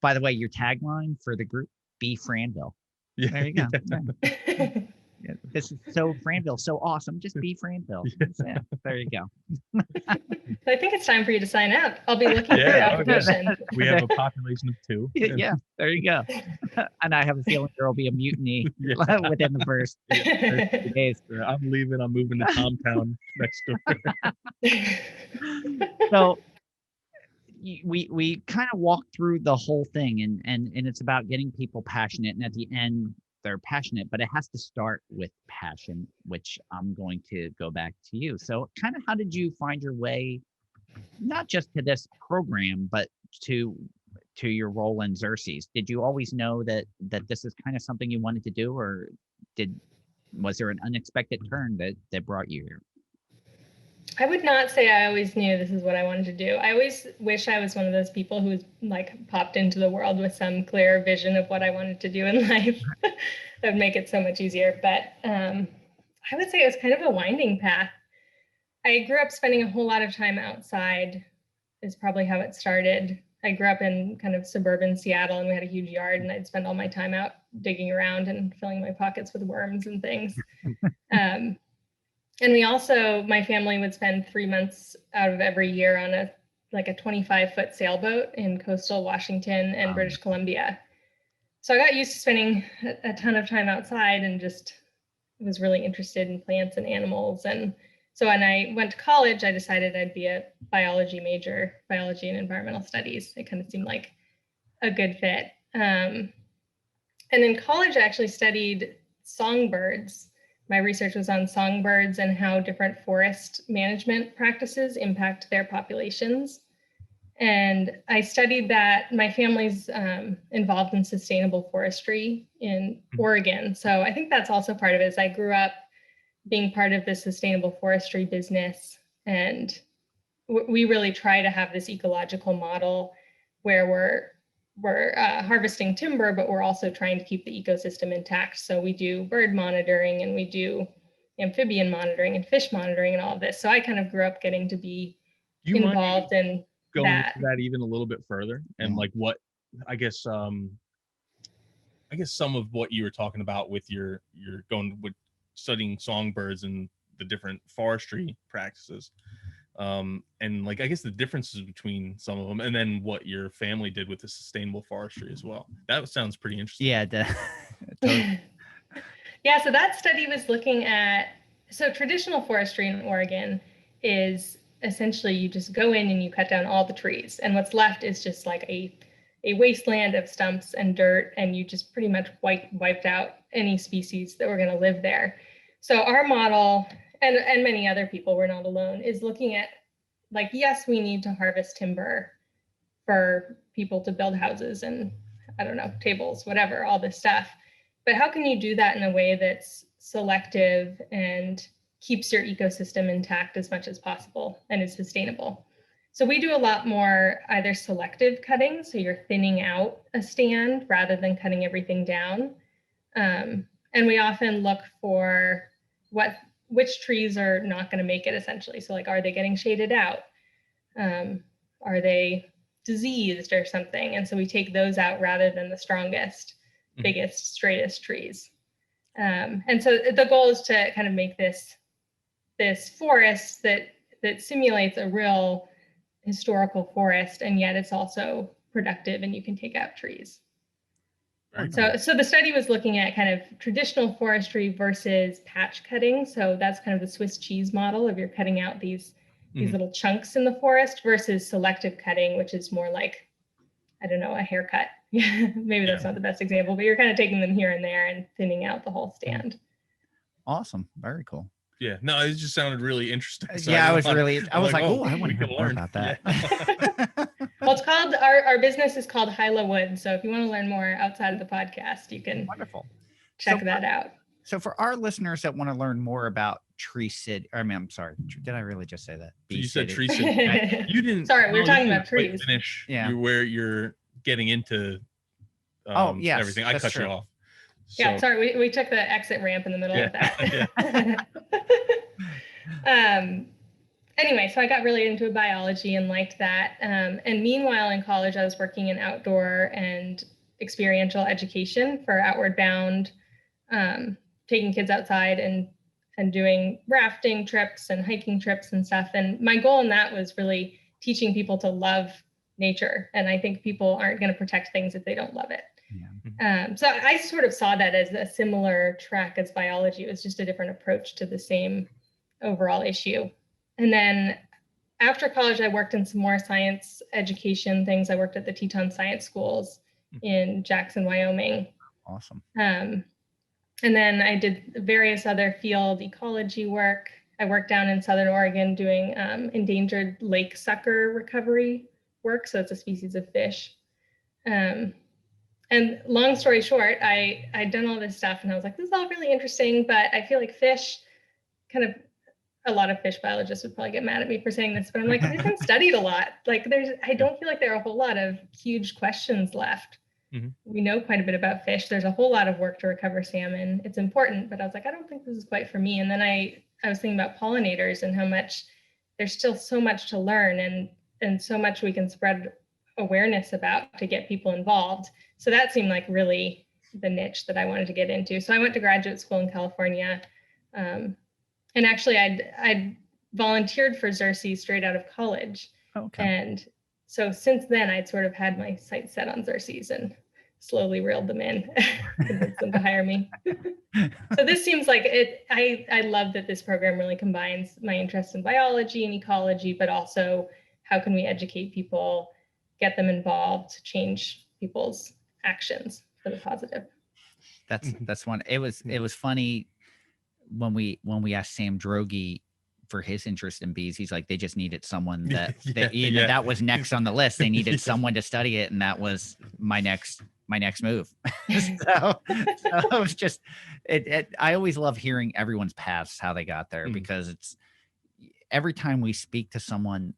By the way, your tagline for the group, be Franville. Yeah. There you go. Yeah. Yeah, this is so Franville, so awesome. Just be Franville. Yeah, there you go. I think it's time for you to sign up. I'll be looking for your application. We have a population of 2. Yeah, there you go. And I have a feeling there will be a mutiny within the first 2 days. I'm leaving. I'm moving to Tomtown next door. So we kind of walked through the whole thing, and it's about getting people passionate, and at the end they're passionate, but it has to start with passion, which I'm going to go back to you. So kind of how did you find your way, not just to this program, but to your role in Xerces? Did you always know that this is kind of something you wanted to do, or was there an unexpected turn that brought you here? I would not say I always knew this is what I wanted to do. I always wish I was one of those people who like popped into the world with some clear vision of what I wanted to do in life. That would make it so much easier. But I would say it was kind of a winding path. I grew up spending a whole lot of time outside is probably how it started. I grew up in kind of suburban Seattle, and we had a huge yard, and I'd spend all my time out digging around and filling my pockets with worms and things. And we also, my family would spend 3 months out of every year on a 25-foot sailboat in coastal Washington and British Columbia. So I got used to spending a ton of time outside and just was really interested in plants and animals. And so when I went to college, I decided I'd be a biology major, biology and environmental studies. It kind of seemed like a good fit. And in college, I actually studied songbirds. My research was on songbirds and how different forest management practices impact their populations. And I studied that. My family's involved in sustainable forestry in Oregon. So I think that's also part of it. Is I grew up being part of the sustainable forestry business. And we really try to have this ecological model where we're harvesting timber, but we're also trying to keep the ecosystem intact. So we do bird monitoring, and we do amphibian monitoring and fish monitoring and all of this. So I kind of grew up getting to be involved in going into that even a little bit further, and like what I guess some of what you were talking about with your going with studying songbirds and the different forestry practices. And like I guess the differences between some of them, and then what your family did with the sustainable forestry as well. That sounds pretty interesting. Yeah. Yeah. So that study was looking at, traditional forestry in Oregon is essentially you just go in and you cut down all the trees, and what's left is just like a wasteland of stumps and dirt, and you just pretty much wiped out any species that were going to live there. So our model and many other people, we're not alone, is looking at, like, yes, we need to harvest timber for people to build houses and, I don't know, tables, whatever, all this stuff. But how can you do that in a way that's selective and keeps your ecosystem intact as much as possible and is sustainable? So we do a lot more either selective cutting, so you're thinning out a stand rather than cutting everything down. And we often look for which trees are not going to make it, essentially. So, like, are they getting shaded out? Are they diseased or something? And so we take those out rather than the strongest, biggest, straightest trees. And so the goal is to kind of make this forest that simulates a real historical forest, and yet it's also productive and you can take out trees. So the study was looking at kind of traditional forestry versus patch cutting. So that's kind of the Swiss cheese model of you're cutting out these little chunks in the forest versus selective cutting, which is more like, I don't know, a haircut. Maybe that's not the best example, but you're kind of taking them here and there and thinning out the whole stand. Awesome. Very cool. Yeah, no, it just sounded really interesting. So I was like, oh, I want to hear more learn about that. Yeah. Well, it's called, our business is called Hyla Wood. So if you want to learn more outside of the podcast, you can check that out. So for our listeners that want to learn more about Tree City, I'm sorry, did I really just say that? You said Tree City. You didn't. Sorry, we were talking about trees. Finish where you're getting into everything. I cut you off. Yeah, sorry, we took the exit ramp in the middle of that. Anyway, so I got really into biology and liked that. And meanwhile, in college, I was working in outdoor and experiential education for Outward Bound, taking kids outside and doing rafting trips and hiking trips and stuff. And my goal in that was really teaching people to love nature. And I think people aren't going to protect things if they don't love it. Yeah. So I sort of saw that as a similar track as biology. It was just a different approach to the same overall issue. And then after college, I worked in some more science education things. I worked at the Teton Science Schools in Jackson, Wyoming. Awesome. And then I did various other field ecology work. I worked down in Southern Oregon doing endangered lake sucker recovery work. So it's a species of fish. And long story short, I'd done all this stuff and I was like, this is all really interesting, but I feel like fish, kind of, a lot of fish biologists would probably get mad at me for saying this, but I'm like, they've been studied a lot. Like I don't feel like there are a whole lot of huge questions left. We know quite a bit about fish. There's a whole lot of work to recover salmon. It's important, but I was like, I don't think this is quite for me. And then I was thinking about pollinators and how much there's still so much to learn and so much we can spread awareness about to get people involved. So that seemed like really the niche that I wanted to get into. So I went to graduate school in California. And actually I'd volunteered for Xerces straight out of college. Okay. And so since then I'd sort of had my sights set on Xerces and slowly reeled them in, convinced them to hire me. So this seems like it. I love that this program really combines my interest in biology and ecology, but also how can we educate people, get them involved, change people's actions for the positive. That's one. It was funny when we asked Sam Droege for his interest in bees. He's like, they just needed someone that that was next on the list. They needed someone to study it, and that was my next move. so it was just I always love hearing everyone's paths, how they got there, because it's every time we speak to someone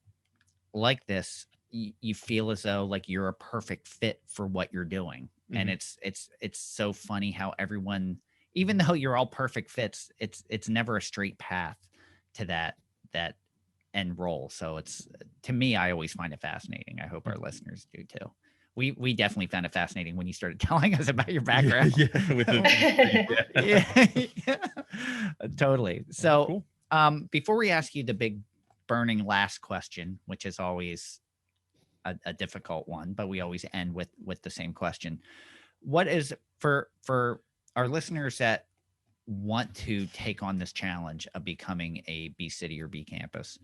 like this, you feel as though like you're a perfect fit for what you're doing. And it's so funny how everyone, even though you're all perfect fits, it's never a straight path to that end role. So it's, to me, I always find it fascinating. I hope our listeners do too. We definitely found it fascinating when you started telling us about your background. Totally. So before we ask you the big burning last question, which is always a difficult one, but we always end with the same question. What is, for our listeners that want to take on this challenge of becoming a bee city or bee campus,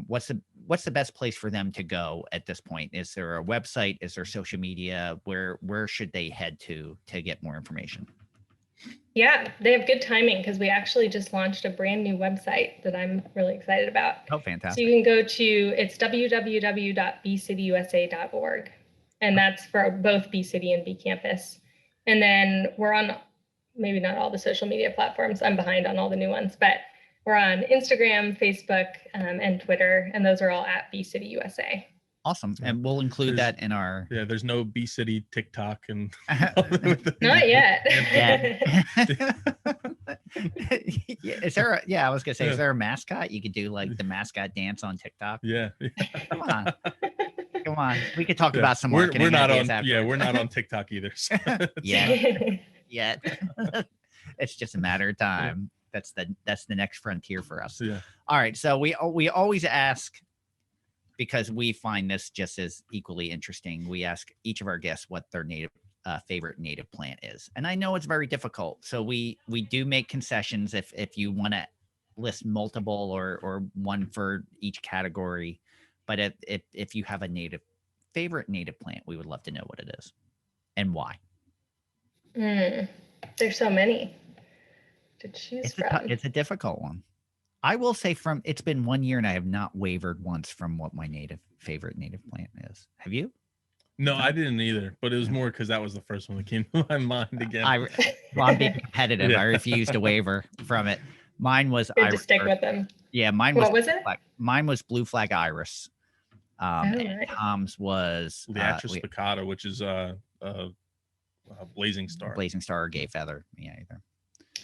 what's the best place for them to go at this point? Is there a website? Is there social media? Where should they head to get more information? Yeah, they have good timing because we actually just launched a brand new website that I'm really excited about. Oh, So fantastic. you can go to, it's www.bcityusa.org. And that's for both B City and B Campus. And then we're on, maybe not all the social media platforms. I'm behind on all the new ones, but we're on Instagram, Facebook, and Twitter. And those are all at B City USA. Awesome. And we'll include that in our. Yeah, there's no B City TikTok and. Not yet. Yeah. Is there I was gonna say, is there a mascot? You could do like the mascot dance on TikTok. Yeah. Come on. We could talk about some marketing. We're not on. Afterwards. Yeah, we're not on TikTok either. So. Yeah. It's just a matter of time. That's the next frontier for us. Yeah. All right. So we always ask, because we find this just as equally interesting. We ask each of our guests what their favorite native plant is, and I know it's very difficult. So we do make concessions if you want to list multiple or one for each category. But if you have a favorite native plant, we would love to know what it is and why. There's so many to choose from. It's a difficult one. I will say it's been 1 year and I have not wavered once from what my favorite native plant is. Have you? No, I didn't either, but it was more because that was the first one that came to my mind again. I'm being competitive. Yeah. I refuse to waver from it. Mine was Good to stick with them. Yeah, mine was. What was it? Mine was blue flag iris. Right. Tom's was Leachis spicata, which is blazing star. Blazing star or gay feather. Yeah, either.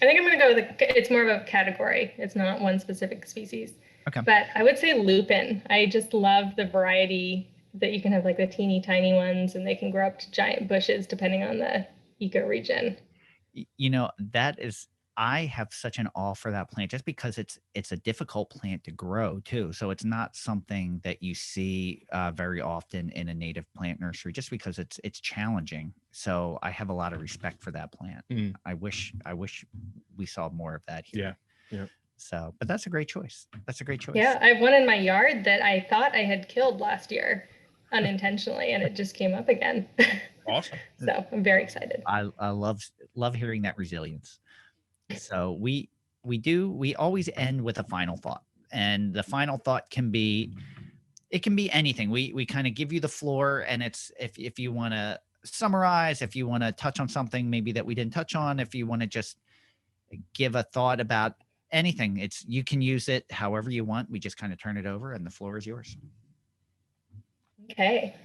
I think I'm going to go with it's more of a category. It's not one specific species. Okay. But I would say lupin. I just love the variety that you can have, like the teeny tiny ones, and they can grow up to giant bushes depending on the ecoregion. You know, I have such an awe for that plant just because it's a difficult plant to grow too. So it's not something that you see very often in a native plant nursery, just because it's challenging. So I have a lot of respect for that plant. I wish we saw more of that here. Yeah. So, but that's a great choice. Yeah, I have one in my yard that I thought I had killed last year unintentionally, and it just came up again. Awesome. So I'm very excited. I love hearing that resilience. So we always end with a final thought, and the final thought can be anything. We kind of give you the floor, and it's if you want to summarize, if you want to touch on something maybe that we didn't touch on, if you want to just give a thought about anything, you can use it however you want. We just kind of turn it over, and the floor is yours. Okay. I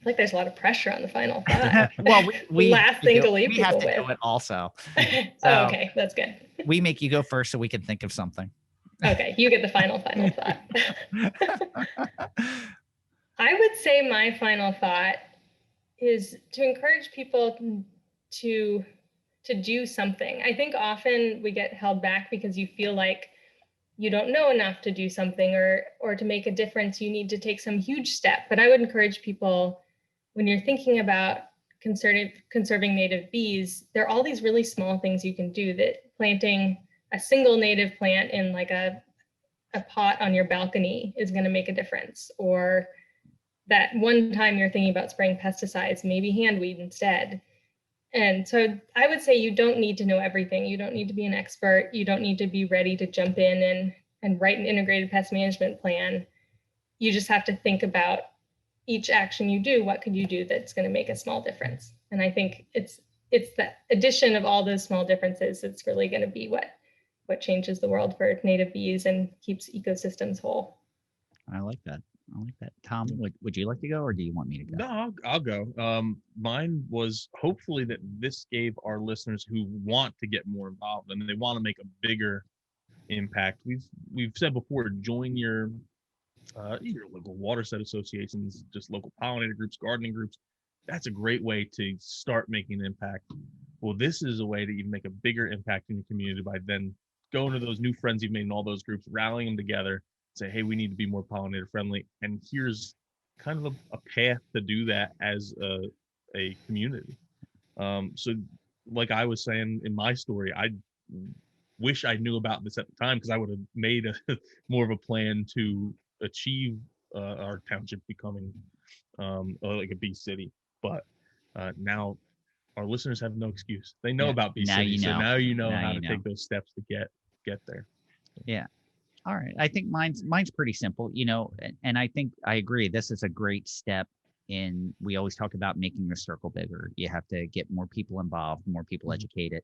feel like there's a lot of pressure on the final thought. Well, we last thing to leave we people have to with. do it also. So, okay, that's good. We make you go first so we can think of something. Okay, you get the final thought. I would say my final thought is to encourage people to do something. I think often we get held back because you feel like you don't know enough to do something, or to make a difference, you need to take some huge step. But I would encourage people, when you're thinking about conserving native bees, there are all these really small things you can do, that planting a single native plant in like a pot on your balcony is going to make a difference. Or that one time you're thinking about spraying pesticides, maybe handweed instead. And so I would say you don't need to know everything. You don't need to be an expert. You don't need to be ready to jump in and write an integrated pest management plan. You just have to think about each action you do. What could you do that's going to make a small difference? And I think it's the addition of all those small differences that's really going to be what changes the world for native bees and keeps ecosystems whole. I like that. Tom, would you like to go, or do you want me to go? No, I'll go. Mine was hopefully that this gave our listeners who want to get more involved and they want to make a bigger impact. We've said before, join your local watershed associations, just local pollinator groups, gardening groups. That's a great way to start making an impact. Well, this is a way to even make a bigger impact in your community by then going to those new friends you've made in all those groups, rallying them together, say, hey, we need to be more pollinator friendly. And here's kind of a path to do that as a community. So like I was saying in my story, I wish I knew about this at the time, because I would have made more of a plan to achieve our township becoming like a bee city. But now our listeners have no excuse. They know about Bee now City, you so know. now you know Now how you to know. take those steps to get there. Yeah. All right. I think mine's pretty simple, and I think I agree. This is a great step we always talk about making the circle bigger. You have to get more people involved, more people educated,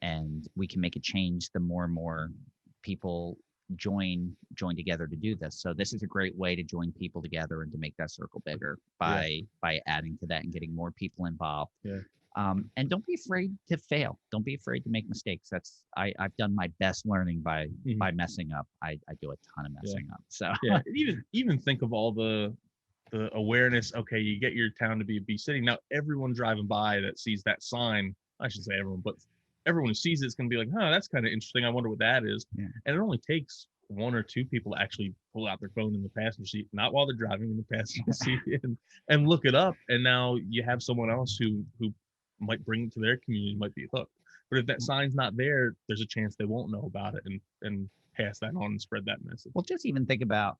and we can make a change the more and more people join together to do this. So this is a great way to join people together and to make that circle bigger by adding to that and getting more people involved. Yeah. And don't be afraid to fail. Don't be afraid to make mistakes. I've done my best learning by messing up. I do a ton of messing up. So yeah, even think of all the awareness. Okay, you get your town to be a Bee City. Now everyone driving by that sees that sign, I should say everyone, but everyone who sees it's going to be like, huh, that's kind of interesting. I wonder what that is. Yeah. And it only takes one or two people to actually pull out their phone in the passenger seat, not while they're driving, in the passenger seat, and look it up. And now you have someone else who might bring it to their community, might be hooked. But if that sign's not there, there's a chance they won't know about it and pass that on and spread that message. Well, just even think about,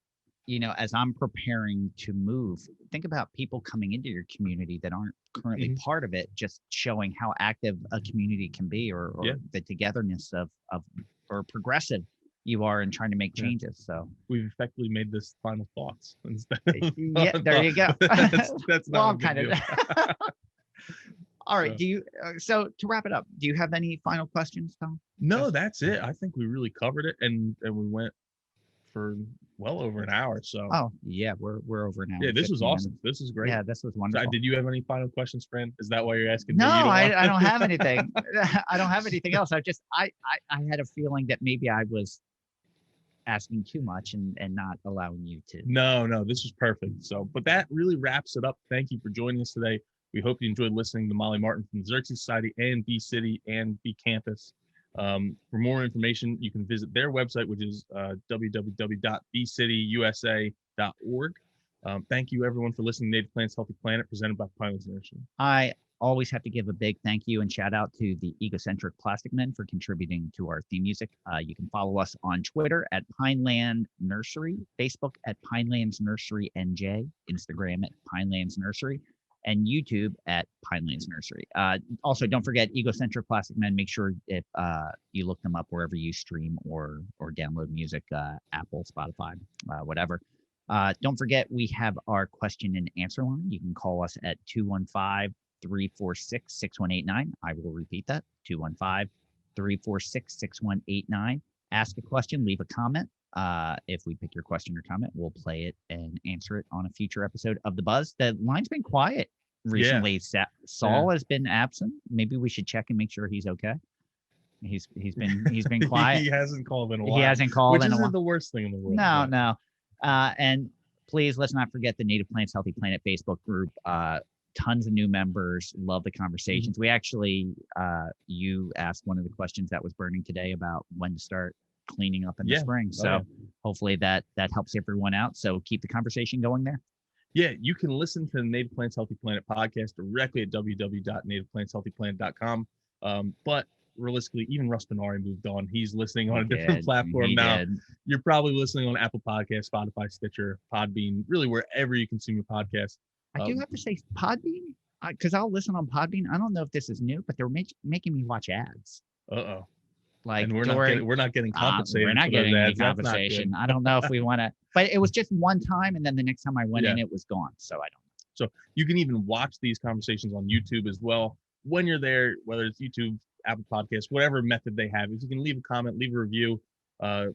as I'm preparing to move, think about people coming into your community that aren't currently part of it, just showing how active a community can be, or the togetherness of or progressive you are in trying to make changes. So we've effectively made this final thoughts instead. There you go. That's well, not I'm kind of. All right. So to wrap it up, do you have any final questions, Tom? No, that's it. I think we really covered it, and we went for well over an hour. So yeah, we're over an hour. Yeah, this was awesome. Minutes. This is great. Yeah, this was wonderful. Did you have any final questions, Fran? Is that why you're asking? No, I don't have anything. I don't have anything else. I had a feeling that maybe I was asking too much and not allowing you to. No, this was perfect. So, but that really wraps it up. Thank you for joining us today. We hope you enjoyed listening to Molly Martin from the Xerces Society and Bee City and Bee Campus. For more information, you can visit their website, which is www.beecityusa.org. Thank you, everyone, for listening to Native Plants, Healthy Planet, presented by Pinelands Nursery. I always have to give a big thank you and shout out to the Egocentric Plastic Men for contributing to our theme music. You can follow us on Twitter at Pineland Nursery, Facebook at Pinelands Nursery NJ, Instagram at Pinelands Nursery, and YouTube at Pinelands Nursery. Also, don't forget Egocentric Plastic Men. Make sure if you look them up wherever you stream or download music, Apple, Spotify, whatever. Don't forget we have our question and answer line. You can call us at 215-346-6189. I will repeat that, 215-346-6189. Ask a question, leave a comment. If we pick your question or comment, we'll play it and answer it on a future episode of The Buzz. The line's been quiet recently. Yeah. Saul has been absent. Maybe we should check and make sure he's okay. He's been quiet. He hasn't called in a while. He hasn't called in a while. Which isn't the worst thing in the world. No. And please, let's not forget the Native Plants Healthy Planet Facebook group. Tons of new members. Love the conversations. We actually, you asked one of the questions that was burning today about when to start cleaning up in the spring. So hopefully that helps everyone out. So keep the conversation going there. Yeah, you can listen to the Native Plants Healthy Planet podcast directly at www.nativeplantshealthyplanet.com. But realistically, even Russ Benari moved on. He's listening on a different platform now. You're probably listening on Apple Podcasts, Spotify, Stitcher, Podbean, really wherever you consume your podcast. I do have to say Podbean, because I'll listen on Podbean. I don't know if this is new, but they're making me watch ads. Like, and we're not getting compensated. We're not getting any compensation. I don't know if we want to, but it was just one time, and then the next time I went in, it was gone. So I don't know. So you can even watch these conversations on YouTube as well. When you're there, whether it's YouTube, Apple Podcasts, whatever method they have, if you can leave a comment, leave a review, a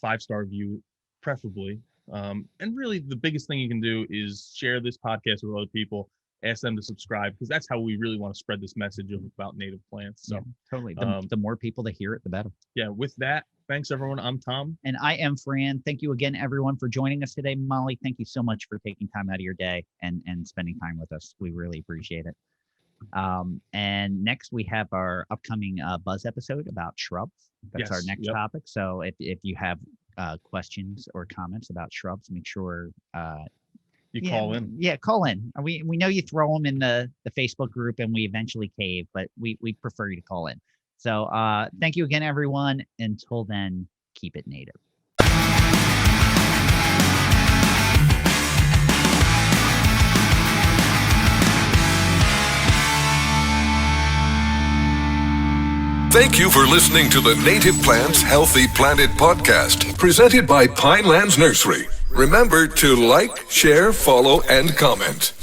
5-star review, preferably. And really, the biggest thing you can do is share this podcast with other people. Ask them to subscribe, because that's how we really want to spread this message about native plants. So totally. The more people that hear it, the better. Yeah. With that, thanks everyone. I'm Tom. And I am Fran. Thank you again, everyone, for joining us today. Molly, thank you so much for taking time out of your day and spending time with us. We really appreciate it. And next we have our upcoming Buzz episode about shrubs. That's our next topic. So if you have questions or comments about shrubs, make sure you call in. Yeah, call in. We know you throw them in the Facebook group and we eventually cave, but we prefer you to call in. So thank you again, everyone. Until then, keep it native. Thank you for listening to the Native Plants Healthy Planet podcast, presented by Pinelands Nursery. Remember to like, share, follow, and comment.